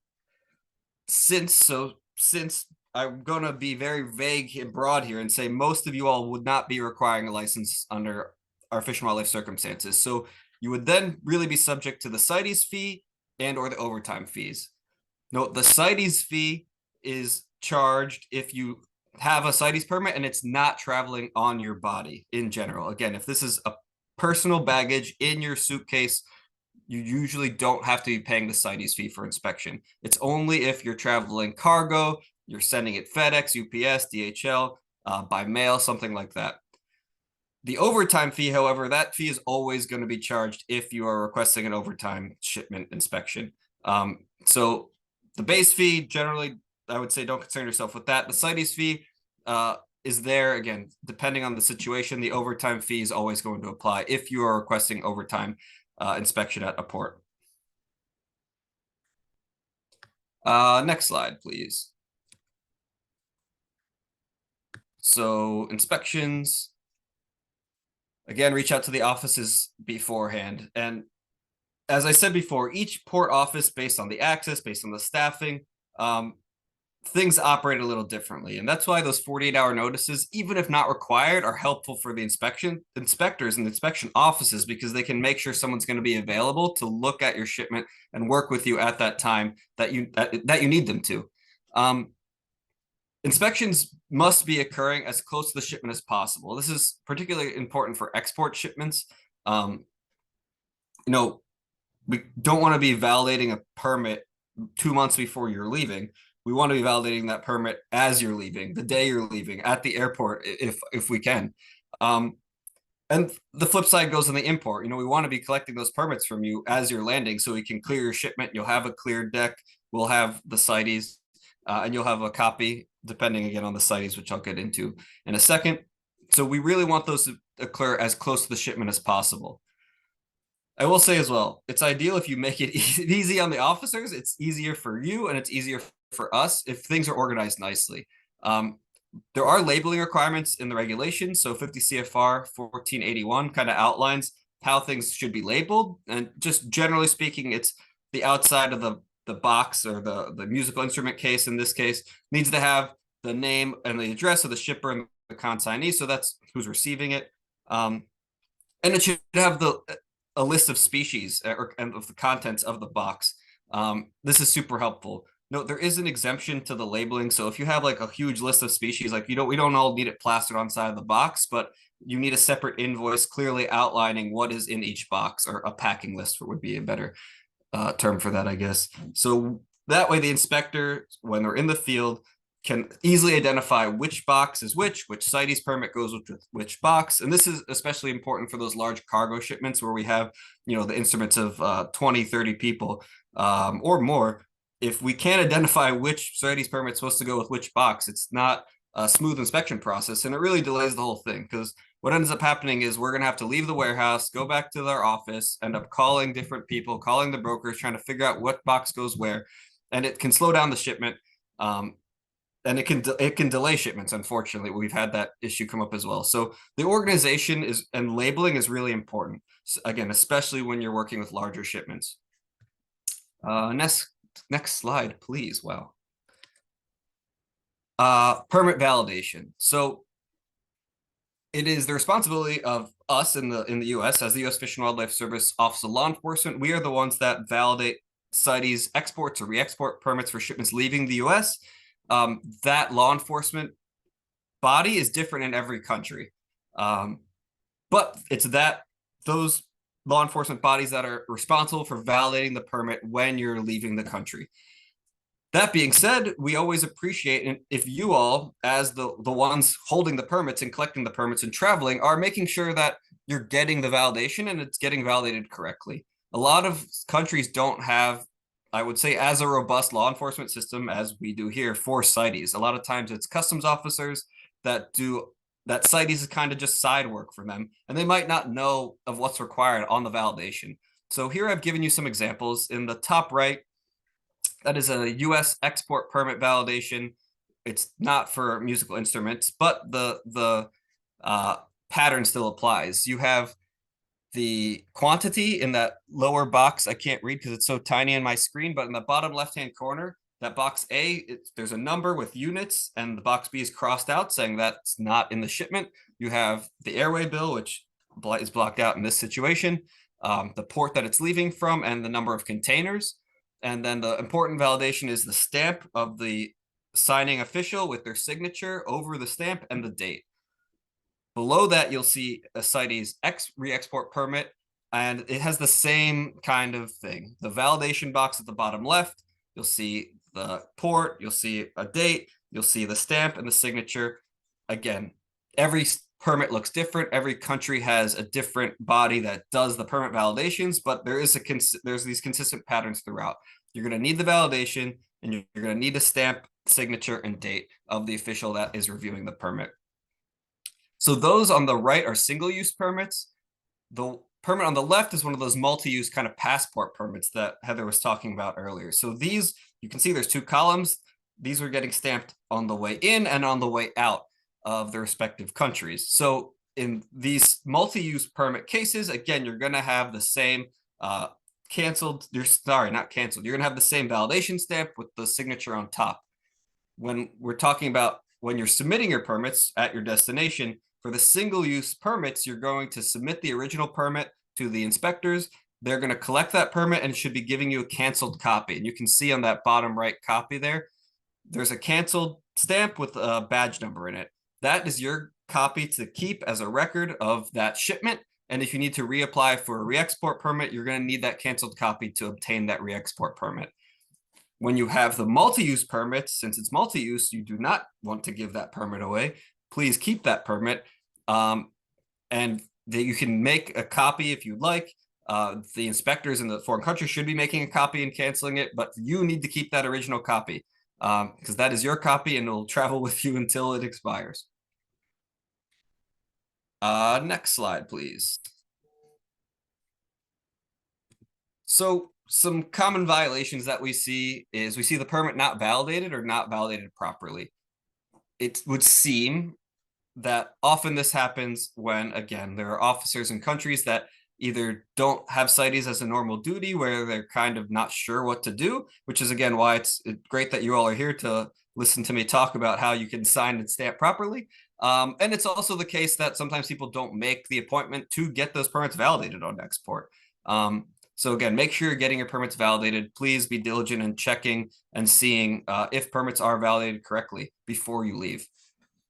Since I'm going to be very vague and broad here and say most of you all would not be requiring a license under our Fish and Wildlife circumstances. So you would then really be subject to the CITES fee and or the overtime fees. Note the CITES fee is charged if you have a CITES permit and it's not traveling on your body in general. Again, if this is a personal baggage in your suitcase, you usually don't have to be paying the CITES fee for inspection. It's only if you're traveling cargo, you're sending it FedEx, UPS, DHL, by mail, something like that. The overtime fee, however, that fee is always going to be charged if you are requesting an overtime shipment inspection. So the base fee, generally, I would say don't concern yourself with that. The CITES fee is there, again, depending on the situation. The overtime fee is always going to apply if you are requesting overtime inspection at a port. Next slide, please. So inspections, again, reach out to the offices beforehand. And as I said before, each port office, based on the access, based on the staffing, things operate a little differently. And that's why those 48-hour notices, even if not required, are helpful for the inspectors and inspection offices, because they can make sure someone's going to be available to look at your shipment and work with you at that time that you need them to. Inspections must be occurring as close to the shipment as possible. This is particularly important for export shipments. We don't want to be validating a permit 2 months before you're leaving. We want to be validating that permit as you're leaving, the day you're leaving, at the airport, if we can. And the flip side goes in the import. We want to be collecting those permits from you as you're landing so we can clear your shipment. You'll have a cleared deck. We'll have the CITES, and you'll have a copy, depending again on the CITES, which I'll get into in a second. So we really want those to occur as close to the shipment as possible. I will say as well, it's ideal if you make it easy on the officers. It's easier for you and it's easier for us if things are organized nicely. There are labeling requirements in the regulations. So 50 CFR 1481 kind of outlines how things should be labeled. And just generally speaking, it's the outside of the box, or the musical instrument case in this case, needs to have the name and the address of the shipper and the consignee. So that's who's receiving it. And it should have a list of species and of the contents of the box. This is super helpful. Note, there is an exemption to the labeling. So if you have like a huge list of species, like we don't all need it plastered on side of the box, but you need a separate invoice clearly outlining what is in each box, or a packing list would be a better term for that, I guess. So that way the inspector, when they're in the field, can easily identify which box is which CITES permit goes with which box. And this is especially important for those large cargo shipments where we have, the instruments of 20, 30 people or more. If we can't identify which CITES permit is supposed to go with which box, it's not a smooth inspection process, and it really delays the whole thing, because what ends up happening is we're going to have to leave the warehouse, go back to our office, end up calling different people, calling the brokers, trying to figure out what box goes where, and it can slow down the shipment. And it can delay shipments. Unfortunately, we've had that issue come up as well. So the organization and labeling is really important. So again, especially when you're working with larger shipments. Next slide, please. Wow. Permit validation. So it is the responsibility of us in the U.S. as the U.S. Fish and Wildlife Service Office of Law Enforcement. We are the ones that validate CITES exports or re-export permits for shipments leaving the U.S. That law enforcement body is different in every country. But it's those law enforcement bodies that are responsible for validating the permit when you're leaving the country. That being said, we always appreciate if you all, as the ones holding the permits and collecting the permits and traveling, are making sure that you're getting the validation and it's getting validated correctly. A lot of countries don't have, I would say, as a robust law enforcement system as we do here for CITES. A lot of times it's customs officers that CITES is kind of just side work for them, and they might not know of what's required on the validation. So here I've given you some examples. In the top right, That is a US export permit validation. It's not for musical instruments, but the pattern still applies. You have the quantity in that lower box. I can't read because it's so tiny on my screen, but in the bottom left-hand corner, that box A, there's a number with units, and the box B is crossed out saying that's not in the shipment. You have the airway bill, which is blocked out in this situation, the port that it's leaving from, and the number of containers. And then the important validation is the stamp of the signing official with their signature over the stamp and the date. Below that, you'll see a CITES re-export permit, and it has the same kind of thing. The validation box at the bottom left, you'll see the port, you'll see a date, you'll see the stamp and the signature. Again, every permit looks different. Every country has a different body that does the permit validations, but there's these consistent patterns throughout. You're going to need the validation, and you're going to need the stamp, signature, and date of the official that is reviewing the permit. So those on the right are single-use permits. The permit on the left is one of those multi-use kind of passport permits that Heather was talking about earlier. So these, you can see there's two columns. These are getting stamped on the way in and on the way out of the respective countries. So in these multi-use permit cases, again, you're going to have the same canceled. Not canceled. You're going to have the same validation stamp with the signature on top. When we're talking about when you're submitting your permits at your destination, for the single-use permits, you're going to submit the original permit to the inspectors. They're going to collect that permit and should be giving you a canceled copy. And you can see on that bottom right copy there, there's a canceled stamp with a badge number in it. That is your copy to keep as a record of that shipment. And if you need to reapply for a re-export permit, you're going to need that canceled copy to obtain that re-export permit. When you have the multi-use permits, since it's multi-use, you do not want to give that permit away. Please keep that permit, and you can make a copy if you'd like. The inspectors in the foreign country should be making a copy and canceling it, but you need to keep that original copy because that is your copy and it will travel with you until it expires. Next slide, please. So some common violations that we see is we see the permit not validated or not validated properly. It would seem that often this happens when, again, there are officers in countries that either don't have CITES as a normal duty where they're kind of not sure what to do, which is, again, why it's great that you all are here to listen to me talk about how you can sign and stamp properly. And it's also the case that sometimes people don't make the appointment to get those permits validated on export. So again, make sure you're getting your permits validated. Please be diligent in checking and seeing if permits are validated correctly before you leave.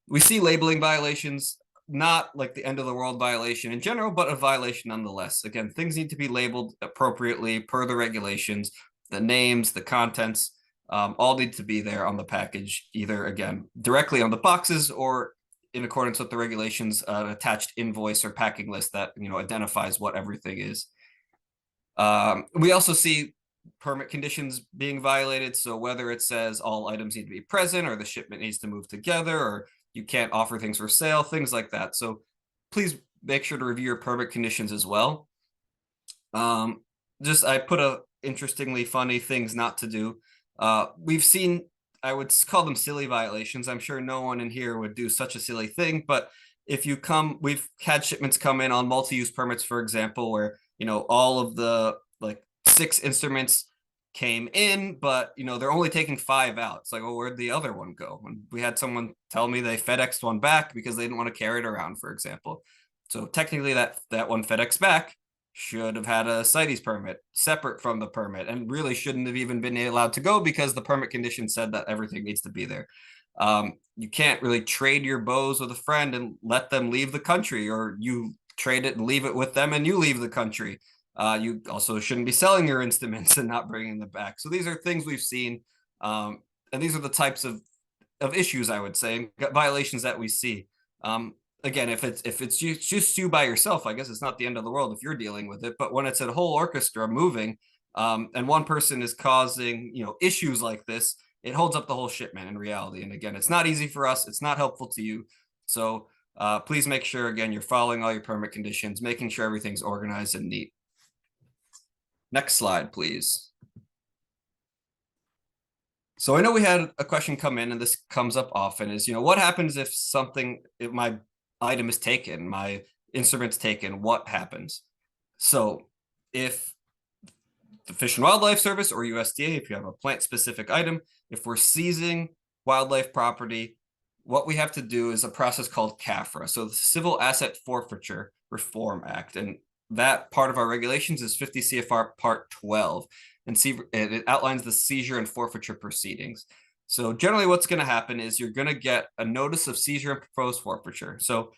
We see labeling violations, not like the end of the world violation in general, but a violation nonetheless. Again, things need to be labeled appropriately per the regulations. The names, the contents, all need to be there on the package, either, again, directly on the boxes or in accordance with the regulations, an attached invoice or packing list that identifies what everything is. We also see permit conditions being violated. So whether it says all items need to be present or the shipment needs to move together or you can't offer things for sale, things like that. So please make sure to review your permit conditions as well. I put a interestingly funny things not to do. We've seen, I would call them silly violations. I'm sure no one in here would do such a silly thing, but if you we've had shipments come in on multi-use permits, for example, where all of the 6 instruments came in, but they're only taking 5 out. It's like, well, where'd the other one go? And we had someone tell me they FedExed one back because they didn't want to carry it around, for example. So technically that one FedEx back should have had a CITES permit separate from the permit and really shouldn't have even been allowed to go because the permit condition said that everything needs to be there. You can't really trade your bows with a friend and let them leave the country, or you trade it and leave it with them and you leave the country. You also shouldn't be selling your instruments and not bringing them back. So these are things we've seen. And these are the types of issues, I would say, violations that we see. Again, if it's just you by yourself, I guess it's not the end of the world if you're dealing with it. But when it's a whole orchestra moving and one person is causing, issues like this, it holds up the whole shipment in reality. And again, it's not easy for us. It's not helpful to you. So please make sure, again, you're following all your permit conditions, making sure everything's organized and neat. Next slide, please. So I know we had a question come in, and this comes up often, is, what happens if my item is taken, my instrument's taken, what happens? So if the Fish and Wildlife Service or USDA, if you have a plant specific item, if we're seizing wildlife property, what we have to do is a process called CAFRA. So the Civil Asset Forfeiture Reform Act. And that part of our regulations is 50 CFR Part 12. And it outlines the seizure and forfeiture proceedings. So generally what's going to happen is you're going to get a notice of seizure and proposed forfeiture. So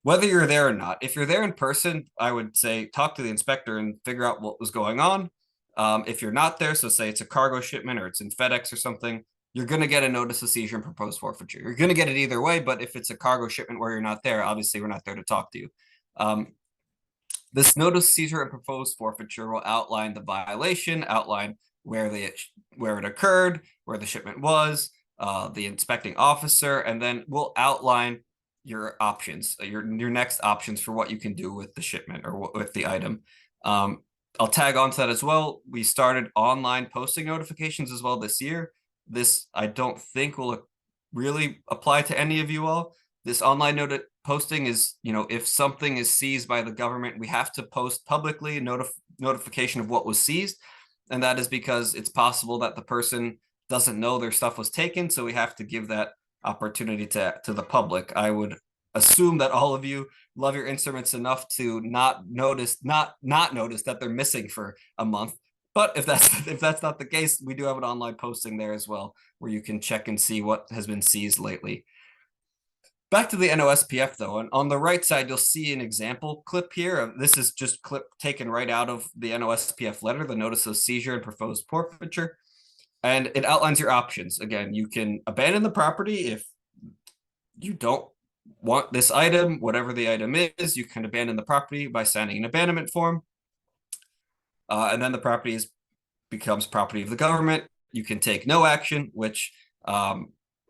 whether you're there or not, if you're there in person, I would say talk to the inspector and figure out what was going on. If you're not there, so say it's a cargo shipment or it's in FedEx or something, you're going to get a notice of seizure and proposed forfeiture. You're going to get it either way, but if it's a cargo shipment where you're not there, obviously we're not there to talk to you. This notice of seizure and proposed forfeiture will outline the violation, outline where it occurred, where the shipment was, the inspecting officer, and then we'll outline your options, your next options for what you can do with the shipment or with the item. I'll tag onto that as well. We started online posting notifications as well this year. This I don't think will really apply to any of you all. This online posting is, if something is seized by the government, we have to post publicly notification of what was seized. And that is because it's possible that the person doesn't know their stuff was taken. So we have to give that opportunity to the public. I would assume that all of you love your instruments enough to not notice that they're missing for a month. But if that's not the case, we do have an online posting there as well, where you can check and see what has been seized lately. Back to the NOSPF though, and on the right side, you'll see an example clip here. This is just clip taken right out of the NOSPF letter, the notice of seizure and proposed forfeiture. And it outlines your options. Again, you can abandon the property if you don't want this item, whatever the item is. You can abandon the property by signing an abandonment form. And then the property becomes property of the government. You can take no action, which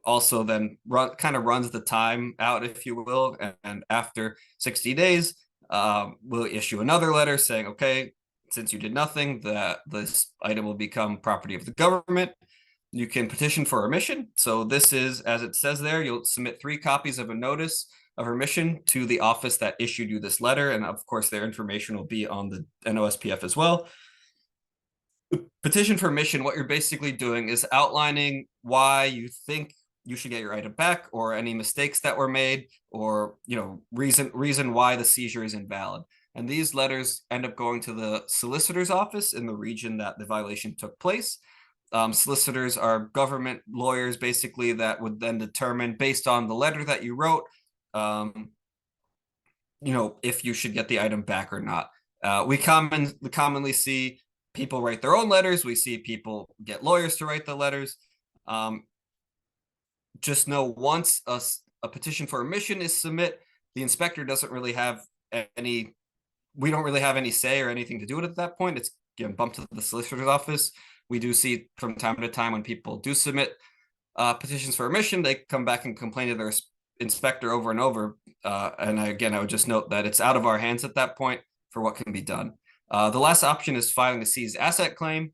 also then kind of runs the time out, if you will. And after 60 days, we'll issue another letter saying, okay, since you did nothing, this item will become property of the government. You can petition for remission. So this is, as it says there, you'll submit 3 copies of a notice of remission to the office that issued you this letter. And of course, their information will be on the NOSPF as well. The petition for remission, what you're basically doing is outlining why you think you should get your item back, or any mistakes that were made, or reason why the seizure is invalid. And these letters end up going to the solicitor's office in the region that the violation took place. Solicitors are government lawyers, basically, that would then determine, based on the letter that you wrote, if you should get the item back or not. We commonly see people write their own letters. We see people get lawyers to write the letters. Just know once a petition for remission is submit, the inspector doesn't really have we don't really have any say or anything to do with it at that point. It's bumped to the solicitor's office. We do see from time to time when people do submit petitions for remission, they come back and complain to their inspector over and over. And I would just note that it's out of our hands at that point for what can be done. The last option is filing a seized asset claim.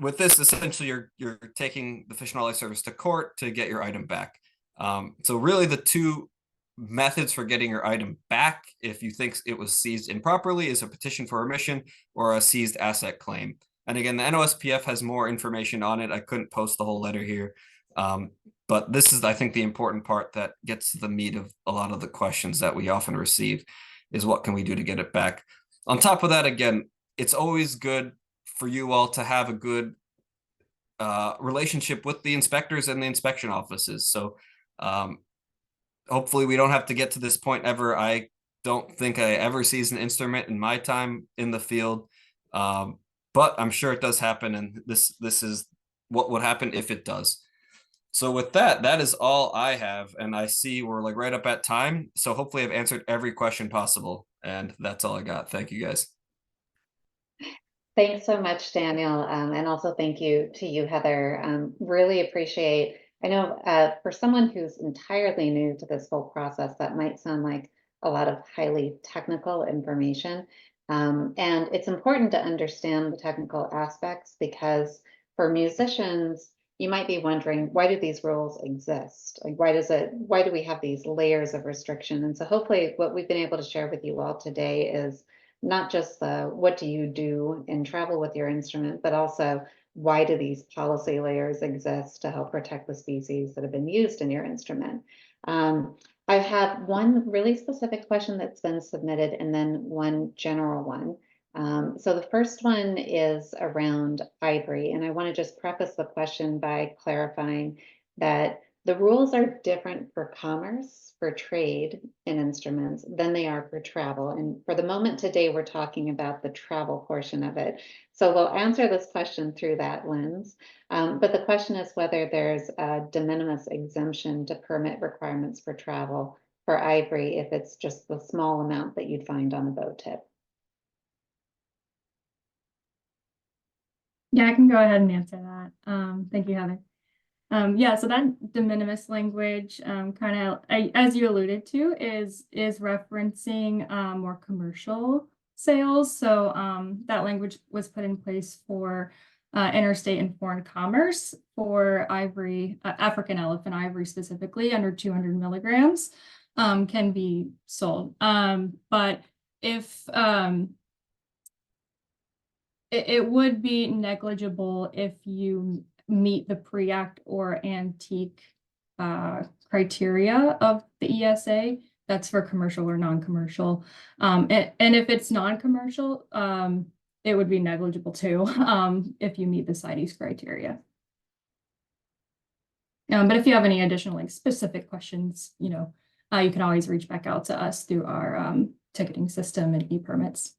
With this, essentially, you're taking the Fish and Wildlife Service to court to get your item back. So really the 2 methods for getting your item back, if you think it was seized improperly, is a petition for remission or a seized asset claim. And again, the NOSPF has more information on it. I couldn't post the whole letter here. But this is, I think, the important part that gets to the meat of a lot of the questions that we often receive, is what can we do to get it back? On top of that, again, it's always good for you all to have a good relationship with the inspectors and the inspection offices. So hopefully we don't have to get to this point ever. I don't think I ever seized an instrument in my time in the field, but I'm sure it does happen, and this is what would happen if it does. So with that is all I have, and I see we're like right up at time. So hopefully I've answered every question possible, and that's all I got. Thank you, guys. Thanks so much, Daniel. And also thank you to you, Heather. Really appreciate, I know for someone who's entirely new to this whole process, that might sound like a lot of highly technical information. And it's important to understand the technical aspects, because for musicians, you might be wondering, why do these rules exist? Like, why do we have these layers of restriction? And so hopefully what we've been able to share with you all today is not just what do you do in travel with your instrument, but also why do these policy layers exist to help protect the species that have been used in your instrument? I have one really specific question that's been submitted and then one general one. So the first one is around ivory, and I want to just preface the question by clarifying that the rules are different for commerce, for trade in instruments than they are for travel. And for the moment today, we're talking about the travel portion of it. So we'll answer this question through that lens. But the question is whether there's a de minimis exemption to permit requirements for travel for ivory if it's just the small amount that you'd find on a boat tip. Yeah, I can go ahead and answer that. Thank you, Heather. Yeah, so that de minimis language, kind of, as you alluded to, is referencing more commercial sales. So that language was put in place for interstate and foreign commerce for ivory, African elephant ivory specifically, under 200 milligrams can be sold. But if it would be negligible if you meet the pre-act or antique criteria of the ESA. That's for commercial or non-commercial. And if it's non-commercial, it would be negligible too if you meet the CITES criteria. But if you have any additional specific questions, you can always reach back out to us through our ticketing system and e-permits.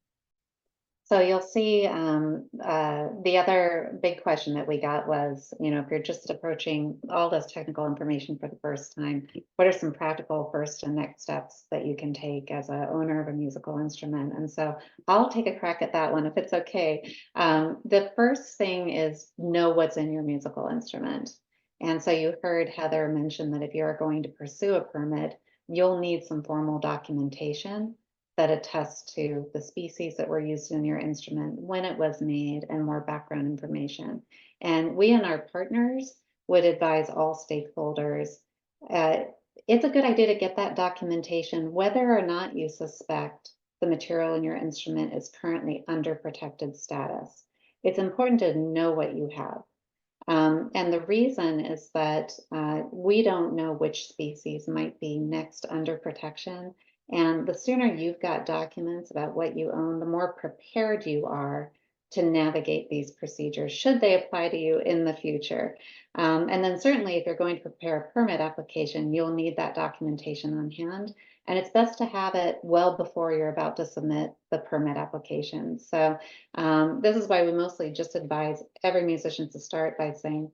So you'll see the other big question that we got was, if you're just approaching all this technical information for the first time, what are some practical first and next steps that you can take as an owner of a musical instrument? And so I'll take a crack at that one if it's okay. The first thing is know what's in your musical instrument. And so you heard Heather mention that if you're going to pursue a permit, you'll need some formal documentation that attests to the species that were used in your instrument, when it was made, and more background information. And we and our partners would advise all stakeholders, it's a good idea to get that documentation, whether or not you suspect the material in your instrument is currently under protected status. It's important to know what you have. And the reason is that we don't know which species might be next under protection. And the sooner you've got documents about what you own, the more prepared you are to navigate these procedures, should they apply to you in the future. And then certainly if you're going to prepare a permit application, you'll need that documentation on hand. And it's best to have it well before you're about to submit the permit application. So this is why we mostly just advise every musician to start by saying,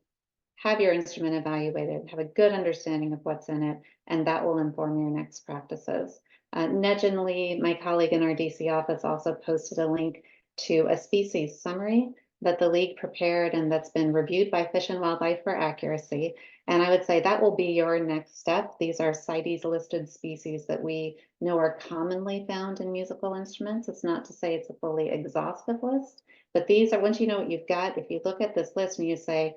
have your instrument evaluated, have a good understanding of what's in it, and that will inform your next practices. Nejin Lee, my colleague in our DC office, also posted a link to a species summary that the league prepared and that's been reviewed by Fish and Wildlife for accuracy. And I would say that will be your next step. These are CITES listed species that we know are commonly found in musical instruments. It's not to say it's a fully exhaustive list, but these are, once you know what you've got, if you look at this list and you say,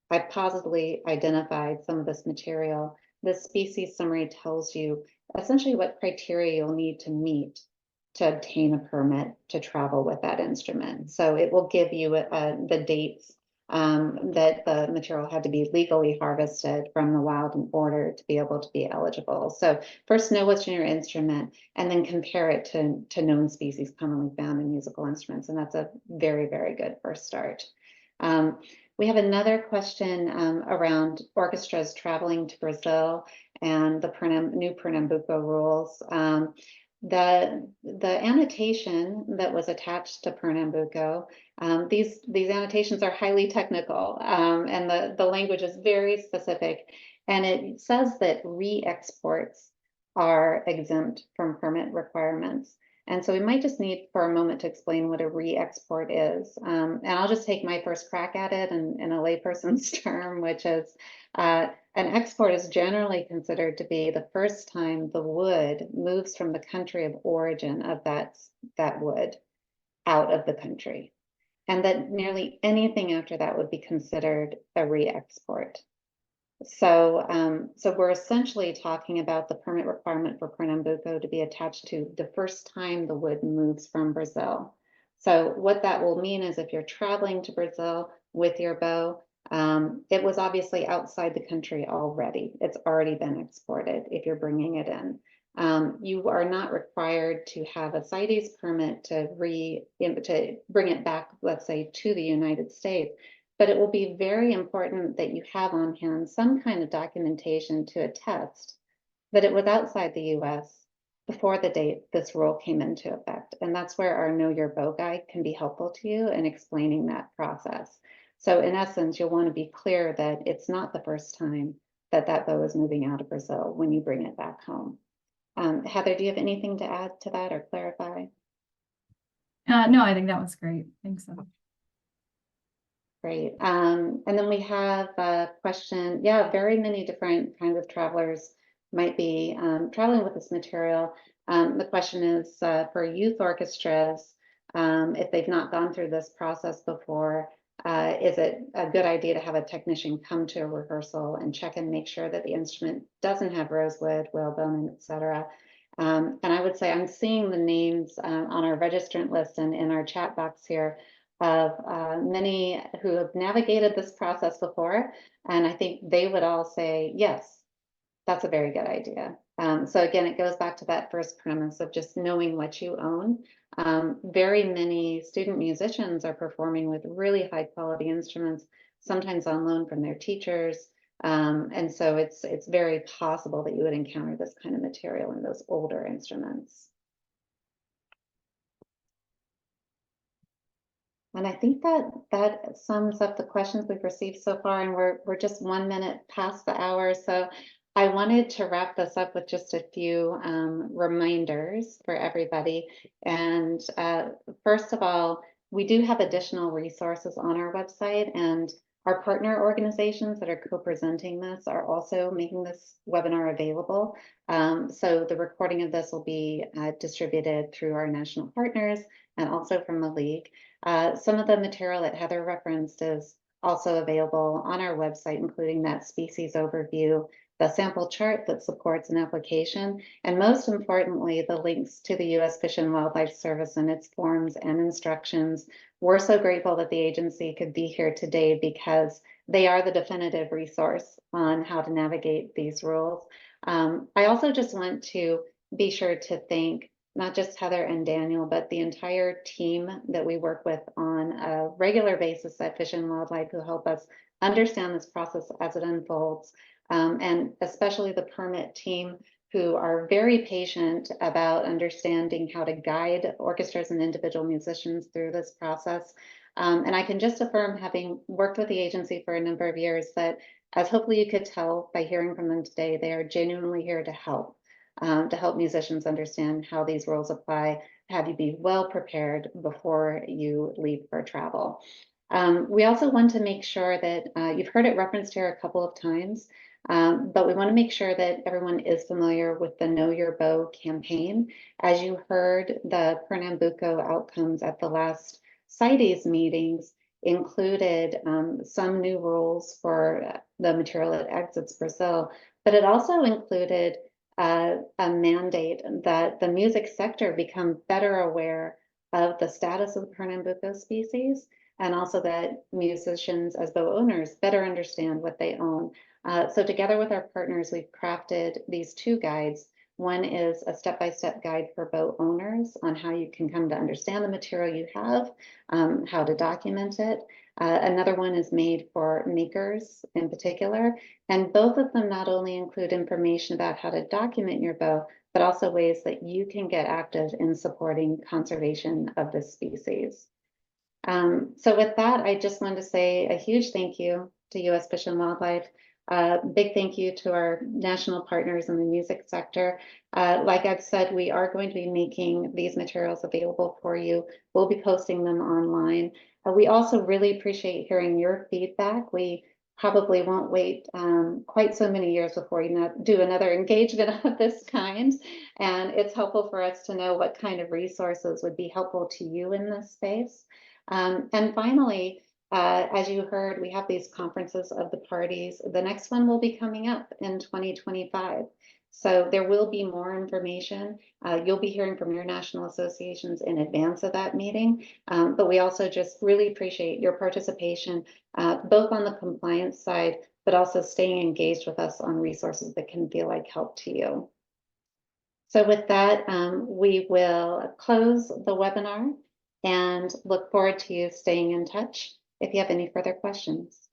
I've positively identified some of this material, this species summary tells you essentially what criteria you'll need to meet to obtain a permit to travel with that instrument. So it will give you the dates that the material had to be legally harvested from the wild in order to be able to be eligible. So first know what's in your instrument and then compare it to known species commonly found in musical instruments. And that's a very, very good first start. We have another question around orchestras traveling to Brazil and the new Pernambuco rules. The annotation that was attached to Pernambuco, these annotations are highly technical, and the language is very specific, and it says that re-exports are exempt from permit requirements. And so we might just need for a moment to explain what a re-export is. And I'll just take my first crack at it in a layperson's term, which is an export is generally considered to be the first time the wood moves from the country of origin of that wood out of the country. and that nearly anything after that would be considered a re-export. So we're essentially talking about the permit requirement for Pernambuco to be attached to the first time the wood moves from Brazil. So what that will mean is if you're traveling to Brazil with your bow, it was obviously outside the country already. It's already been exported if you're bringing it in. You are not required to have a CITES permit to bring it back, let's say, to the United States. But it will be very important that you have on hand some kind of documentation to attest that it was outside the US before the date this rule came into effect. And that's where our Know Your Bow Guide can be helpful to you in explaining that process. So in essence, you'll want to be clear that it's not the first time that that bow is moving out of Brazil when you bring it back home. Heather, do you have anything to add to that or clarify? No, I think that was great. Thanks so much. Great. And then we have a question. Yeah, very many different kinds of travelers might be traveling with this material. The question is for youth orchestras, if they've not gone through this process before, is it a good idea to have a technician come to a rehearsal and check and make sure that the instrument doesn't have rosewood, whalebone, etc. And I would say I'm seeing the names on our registrant list and in our chat box here of many who have navigated this process before, and I think they would all say, yes, that's a very good idea. So again, it goes back to that first premise of just knowing what you own. Very many student musicians are performing with really high quality instruments, sometimes on loan from their teachers. And so it's very possible that you would encounter this kind of material in those older instruments. And I think that sums up the questions we've received so far, and we're just 1 minute past the hour. So I wanted to wrap this up with just a few reminders for everybody. And first of all, we do have additional resources on our website, and our partner organizations that are co-presenting this are also making this webinar available. So the recording of this will be distributed through our national partners and also from the League. Some of the material that Heather referenced is also available on our website, including that species overview, the sample chart that supports an application, and most importantly, the links to the U.S. Fish and Wildlife Service and its forms and instructions. We're so grateful that the agency could be here today because they are the definitive resource on how to navigate these rules. I also just want to be sure to thank not just Heather and Daniel, but the entire team that we work with on a regular basis at Fish and Wildlife who help us understand this process as it unfolds. And especially the permit team who are very patient about understanding how to guide orchestras and individual musicians through this process. And I can just affirm, having worked with the agency for a number of years, that as hopefully you could tell by hearing from them today, they are genuinely here to help musicians understand how these rules apply, have you be well prepared before you leave for travel. We also want to make sure that you've heard it referenced here a couple of times, but we want to make sure that everyone is familiar with the Know Your Bow campaign. As you heard, the Pernambuco outcomes at the last CITES meetings included some new rules for the material that exits Brazil, but it also included a mandate that the music sector become better aware of the status of the Pernambuco species, and also that musicians as bow owners better understand what they own. So together with our partners, we've crafted these two guides. One is a step-by-step guide for bow owners on how you can come to understand the material you have, how to document it. Another one is made for makers in particular, and both of them not only include information about how to document your bow, but also ways that you can get active in supporting conservation of this species. So with that, I just wanted to say a huge thank you to U.S. Fish and Wildlife. Big thank you to our national partners in the music sector. Like I've said, we are going to be making these materials available for you. We'll be posting them online. We also really appreciate hearing your feedback. We probably won't wait quite so many years before you do another engagement of this kind. And it's helpful for us to know what kind of resources would be helpful to you in this space. And finally, as you heard, we have these conferences of the parties. The next one will be coming up in 2025. So there will be more information. You'll be hearing from your national associations in advance of that meeting. But we also just really appreciate your participation, both on the compliance side, but also staying engaged with us on resources that can feel like help to you. So with that, we will close the webinar and look forward to you staying in touch if you have any further questions.